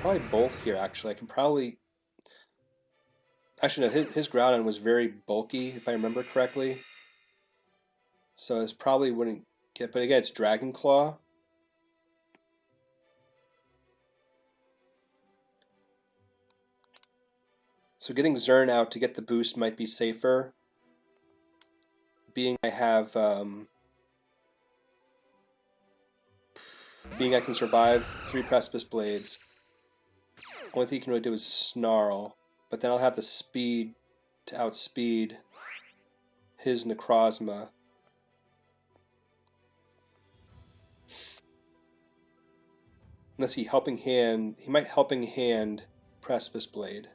probably both here, actually. I can probably... Actually, no, his Groudon was very bulky, if I remember correctly. So this probably wouldn't get... But again, it's Dragon Claw. So getting Zern out to get the boost might be safer. Being I have... Being I can survive 3 Precipice Blades. Only thing you can really do is Snarl. But then I'll have the speed to outspeed his Necrozma. Unless he Helping Hand... He might Helping Hand Precipice Blade.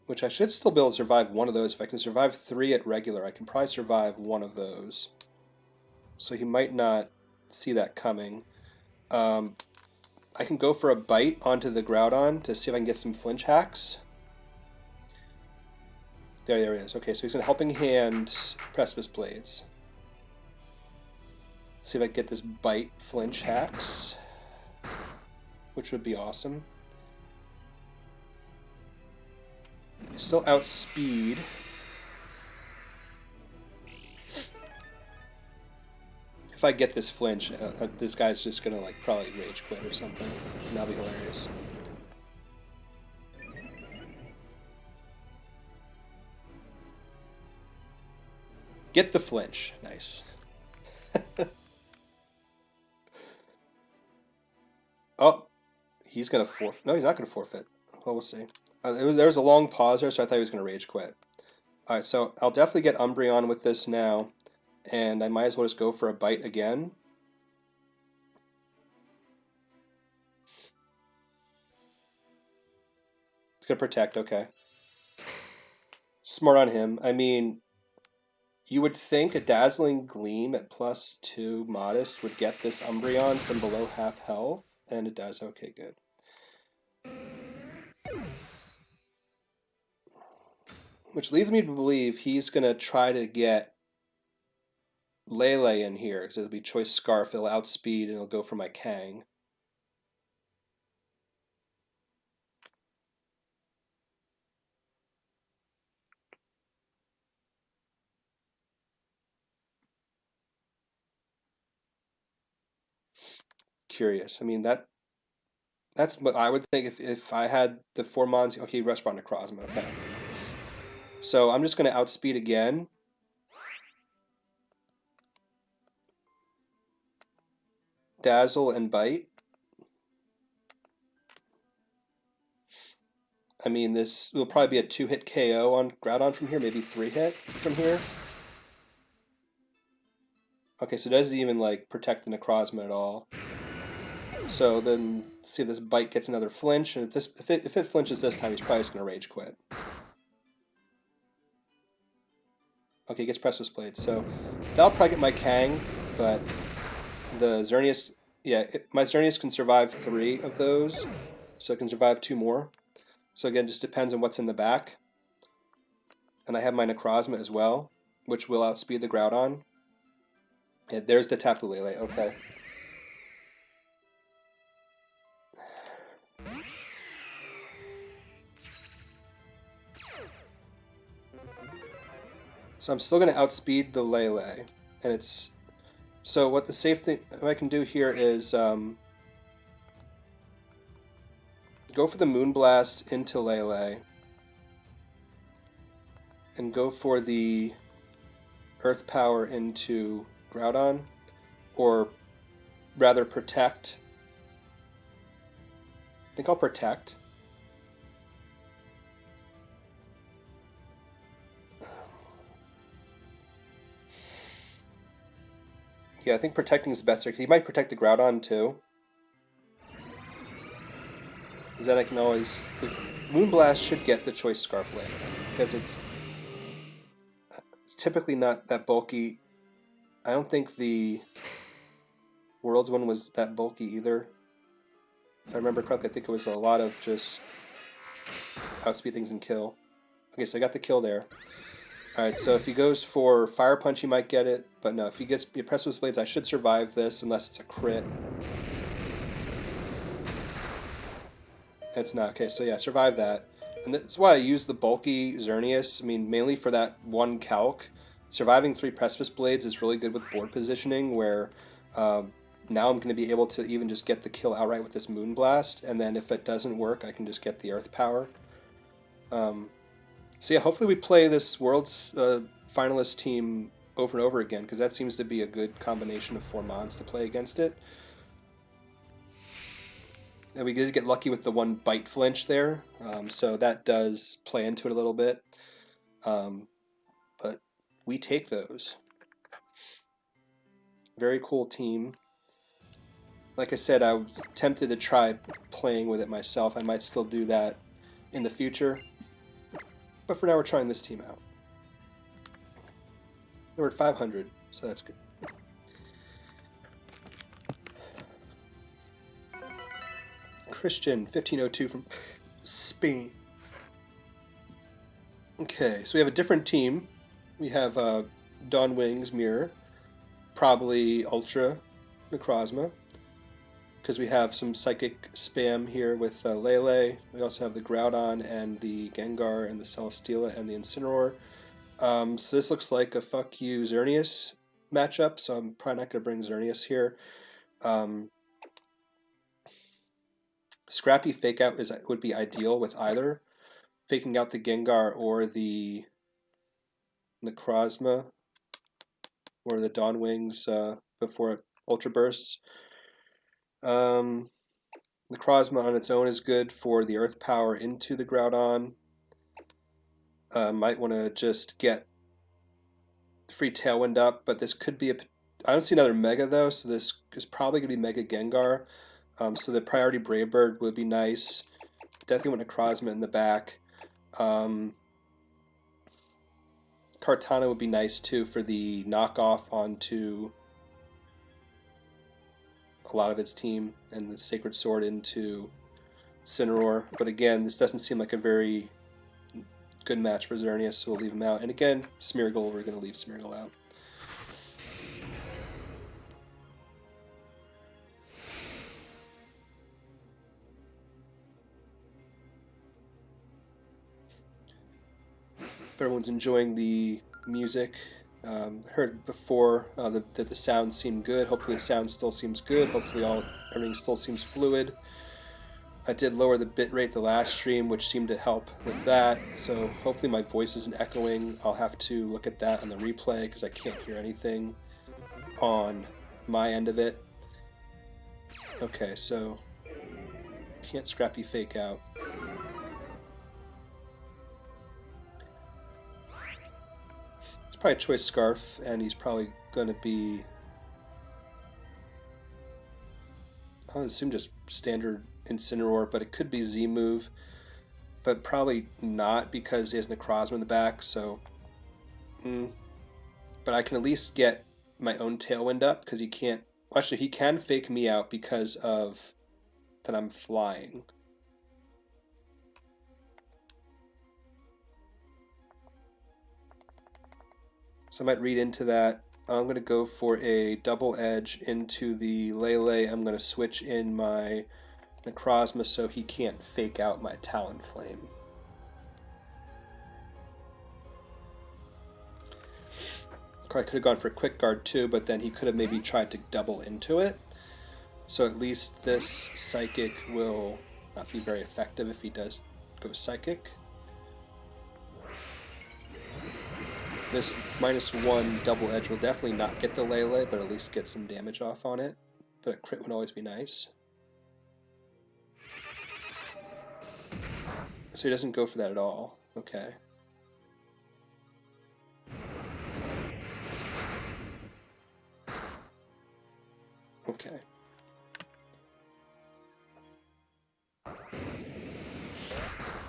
Which I should still be able to survive one of those. If I can survive 3 at regular, I can probably survive one of those. So he might not see that coming. I can go for a bite onto the Groudon to see if I can get some flinch hacks. There he is. Okay, so he's going to Helping Hand Precipice Blades. See if I can get this bite flinch hacks, which would be awesome. Still outspeed. If I get this flinch, this guy's just gonna like probably rage quit or something, and that'll be hilarious. Get the flinch, nice. Oh, he's gonna forfeit. No, he's not gonna forfeit. Well, we'll see. There was a long pause there, so I thought he was gonna rage quit. All right, so I'll definitely get Umbreon with this now. And I might as well just go for a bite again. It's gonna protect, okay. Smart on him. I mean, you would think a Dazzling Gleam at +2 modest would get this Umbreon from below half health, and it does. Okay, good. Which leads me to believe he's going to try to get Lele in here, because it'll be Choice Scarf, it'll outspeed, and it'll go for my Kang. Curious. I mean, that's what I would think if I had the 4 mons. Okay, Respond Necrozma, okay. So I'm just going to outspeed again. Dazzle and Bite. I mean, this will probably be a 2-hit KO on Groudon from here, maybe 3-hit from here. Okay, so it doesn't even like protect the Necrozma at all. So then, see if this Bite gets another flinch, and if it flinches this time, he's probably just gonna Rage Quit. Okay, he gets Precipice Blade, so that'll probably get my Kang, but the Xerneas, yeah, my Xerneas can survive 3 of those, so it can survive 2 more. So again, just depends on what's in the back. And I have my Necrozma as well, which will outspeed the Groudon. Yeah, there's the Tapu Lele, okay. So I'm still going to outspeed the Lele, and it's... So what the safe thing I can do here is go for the Moonblast into Lele, and go for the Earth Power into Groudon, or rather Protect. I think I'll Protect. Yeah, I think protecting is best because he might protect the Groudon too. Because then I can always... Because Moonblast should get the Choice Scarf later. Because it's typically not that bulky. I don't think the Worlds one was that bulky either. If I remember correctly, I think it was a lot of just outspeed things and kill. Okay, so I got the kill there. Alright, so if he goes for Fire Punch, he might get it. But no, if he gets Precipice Blades, I should survive this unless it's a crit. It's not. Okay, so yeah, survive that. And that's why I use the bulky Xerneas. I mean, mainly for that one calc. Surviving 3 Precipice Blades is really good with board positioning, where now I'm going to be able to even just get the kill outright with this Moonblast, and then if it doesn't work, I can just get the Earth Power. So yeah, hopefully we play this World's finalist team over and over again, because that seems to be a good combination of 4 mons to play against it. And we did get lucky with the one Bite flinch there, so that does play into it a little bit. But we take those. Very cool team. Like I said, I was tempted to try playing with it myself. I might still do that in the future. But for now, we're trying this team out. We're at 500, so that's good. Christian, 1502 from Spain. Okay, so we have a different team. We have Dawn Wings Mirror, probably Ultra Necrozma, because we have some Psychic spam here with Lele. We also have the Groudon and the Gengar and the Celesteela and the Incineroar. So this looks like a fuck you Xerneas matchup, so I'm probably not going to bring Xerneas here. Scrappy Fake Out would be ideal with either. Faking out the Gengar or the Necrozma or the Dawn Wings before it Ultra Bursts. Necrozma on its own is good for the Earth Power into the Groudon. Might want to just get free Tailwind up, but this could be a... I don't see another Mega though, so this is probably going to be Mega Gengar. So the Priority Brave Bird would be nice. Definitely want Necrozma in the back. Kartana would be nice too for the knockoff onto a lot of its team, and the Sacred Sword into Cineroar. But again, this doesn't seem like a very good match for Xerneas, so we'll leave him out. And again, Smeargle, we're going to leave Smeargle out. If everyone's enjoying the music, heard before that the sound seemed good. Hopefully the sound still seems good. Hopefully everything still seems fluid. I did lower the bitrate the last stream, which seemed to help with that. So hopefully my voice isn't echoing. I'll have to look at that on the replay because I can't hear anything on my end of it. Okay, so can't Scrappy fake out. It's probably Choice Scarf, and he's probably going to be, I would assume, just standard Incineroar, but it could be Z-move, but probably not because he has Necrozma in the back, so but I can at least get my own Tailwind up because he can't, well, actually he can fake me out because of that I'm flying. So I might read into that. I'm going to go for a double edge into the Lele. I'm going to switch in my Necrozma so he can't fake out my Talonflame. I could have gone for a Quick Guard too, but then he could have maybe tried to double into it. So at least this Psychic will not be very effective if he does go Psychic. This -1 double edge will definitely not get the Lele, but at least get some damage off on it. But a crit would always be nice. So he doesn't go for that at all. Okay. Okay.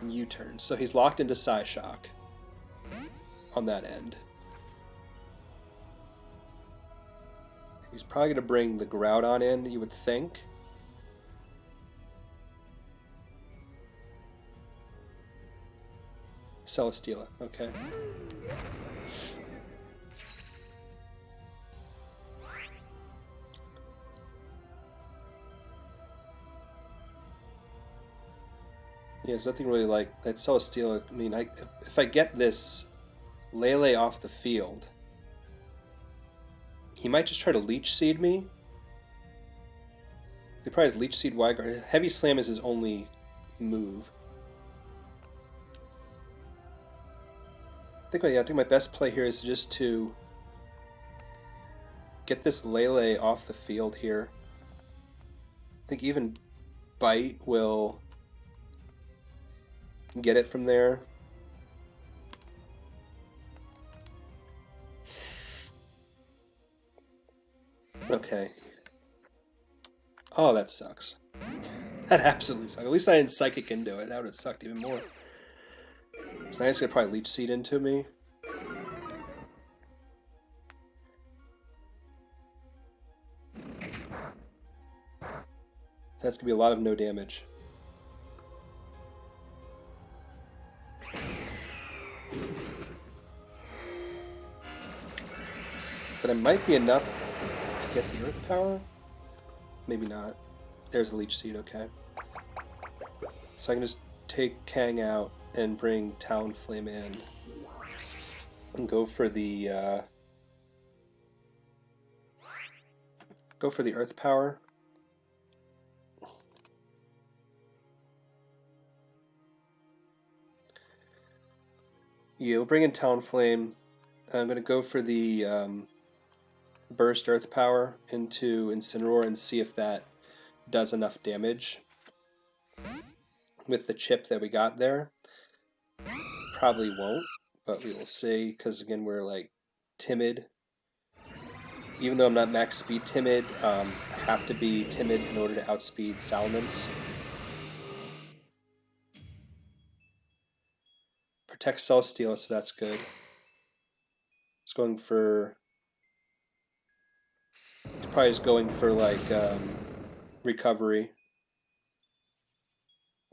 U-turn. So he's locked into Psyshock on that end. He's probably going to bring the Groudon in, you would think. Celesteela, okay. Yeah, there's nothing really like that Celesteela. I mean, if I get this Lele off the field, he might just try to Leech Seed me. He probably has Leech Seed, Wide Guard. Heavy Slam is his only move. I think my best play here is just to get this Lele off the field here. I think even Bite will get it from there. Okay. Oh, that sucks. That absolutely sucks. At least I didn't Psychic into it. That would have sucked even more. So now he's going to probably Leech Seed into me. That's going to be a lot of no damage. But it might be enough to get the Earth Power? Maybe not. There's a Leech Seed, okay. So I can just take Kang out and bring Talonflame in. And go for the Earth Power. Yeah, we'll bring in Talonflame. I'm going to go for the Burst Earth Power into Incineroar and see if that does enough damage with the chip that we got there. Probably won't, but we will see, because again, we're like timid. Even though I'm not max speed timid, I have to be timid in order to outspeed Salamence. Protects Celesteela, so that's good. It's going for... Probably is going for like recovery.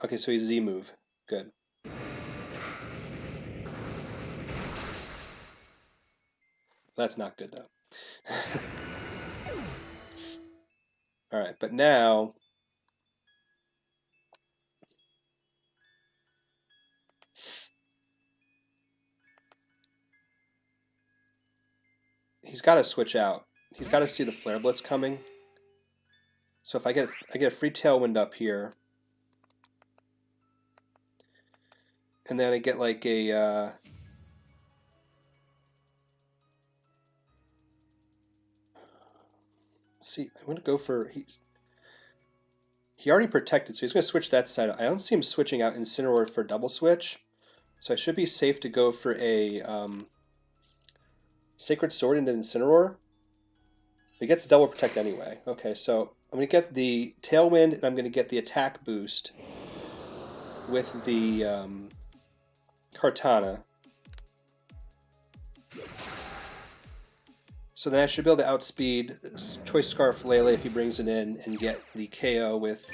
Okay, so he's Z move. Good. That's not good though. Alright, but now he's got to switch out. He's got to see the Flare Blitz coming. So if I get a free Tailwind up here, and then I get like a see, I'm gonna go for he already protected, so he's gonna switch that side. I don't see him switching out Incineroar for double switch, so I should be safe to go for a Sacred Sword into Incineroar. He gets double protect anyway. Okay, so I'm going to get the Tailwind, and I'm going to get the attack boost with the Kartana. So then I should be able to outspeed Choice Scarf Lele if he brings it in, and get the KO with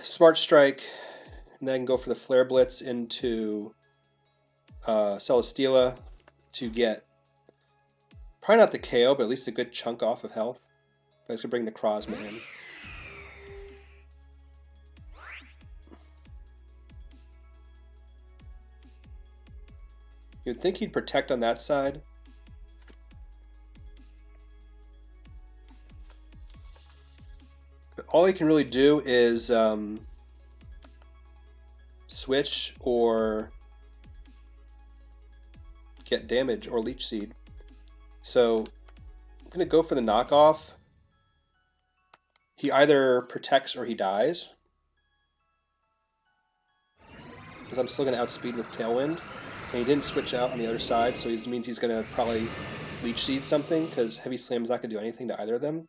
Smart Strike. And then I can go for the Flare Blitz into Celesteela to get probably not the KO, but at least a good chunk off of health. I was going to bring Necrozma in. You'd think he'd protect on that side. But all he can really do is switch or get damage or Leech Seed. So I'm going to go for the knockoff. He either protects or he dies. Because I'm still going to outspeed with Tailwind. And he didn't switch out on the other side, so it means he's going to probably Leech Seed something, because Heavy Slam's not going to do anything to either of them.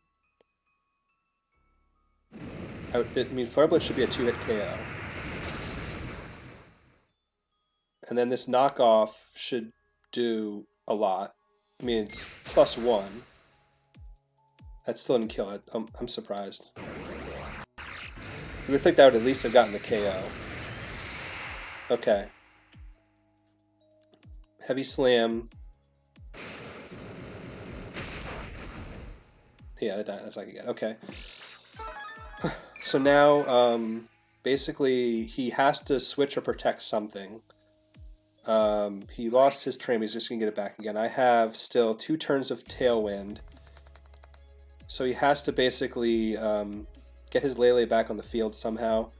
I mean, Flare Blitz should be a 2-hit KO. And then this knockoff should do a lot. I mean, it's +1. That still didn't kill it. I'm surprised. You would think that would at least have gotten the KO. Okay. Heavy Slam. Yeah, that's like again. Okay. So now, basically, he has to switch or protect something. He lost his train, but he's just going to get it back again. I have still 2 turns of Tailwind. So he has to basically get his Lele back on the field somehow.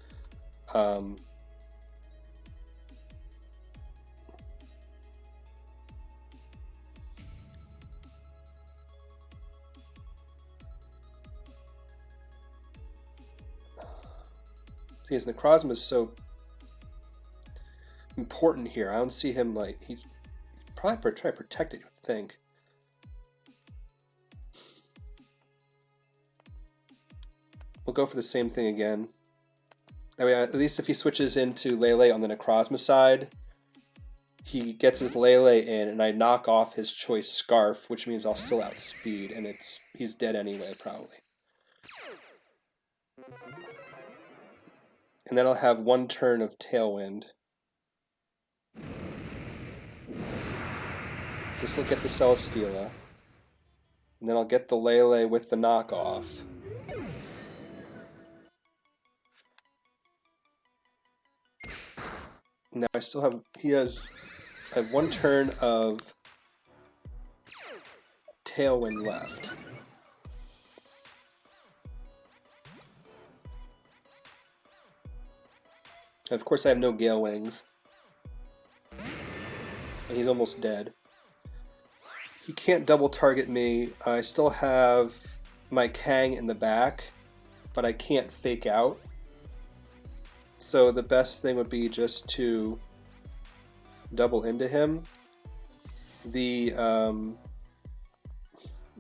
His Necrozma is so important here. I don't see him like he's probably try to protect it, you would think. We'll go for the same thing again. I mean, at least if he switches into Lele on the Necrozma side, he gets his Lele in, and I knock off his Choice Scarf, which means I'll still outspeed, and he's dead anyway, probably. And then I'll have 1 turn of Tailwind. So this will get the Celesteela. And then I'll get the Lele with the knockoff. Now I still have, I have 1 turn of Tailwind left. And of course I have no Gale Wings. And he's almost dead. He can't double target me. I still have my Kang in the back, but I can't fake out. So the best thing would be just to double into him. The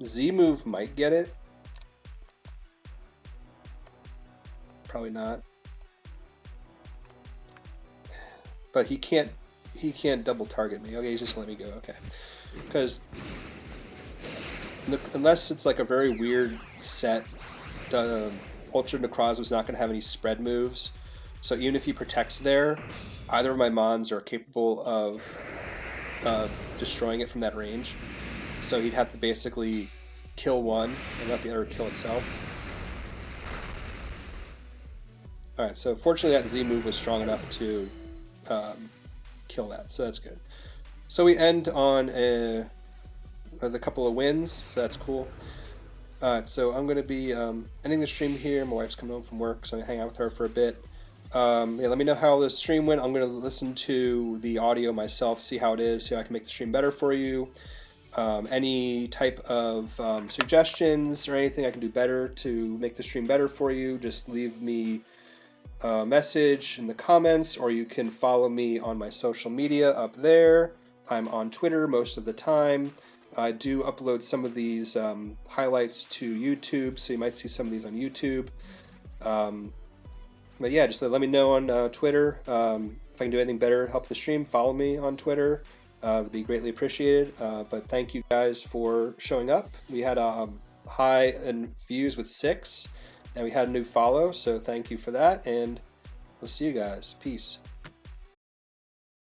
Z move might get it. Probably not. but he can't double target me. Okay, he's just let me go. Okay, because unless it's like a very weird set, Ultra Necroz was not going to have any spread moves. So even if he protects there, either of my Mons are capable of destroying it from that range. So he'd have to basically kill one and let the other kill itself. Alright, so fortunately that Z move was strong enough to kill that, so that's good. So we end on a couple of wins, so that's cool. Alright, so I'm going to be ending the stream here. My wife's coming home from work, so I'm going to hang out with her for a bit. Yeah, let me know how the stream went. I'm going to listen to the audio myself, see how it is, see how I can make the stream better for you. Any type of suggestions or anything I can do better to make the stream better for you, just leave me a message in the comments, or you can follow me on my social media up there. I'm on Twitter most of the time. I do upload some of these highlights to YouTube, so you might see some of these on YouTube. But yeah, just let me know on Twitter. If I can do anything better, help the stream, follow me on Twitter. It'd be greatly appreciated. But thank you guys for showing up. We had a high in views with 6, and we had a new follow, so thank you for that, and we'll see you guys. Peace.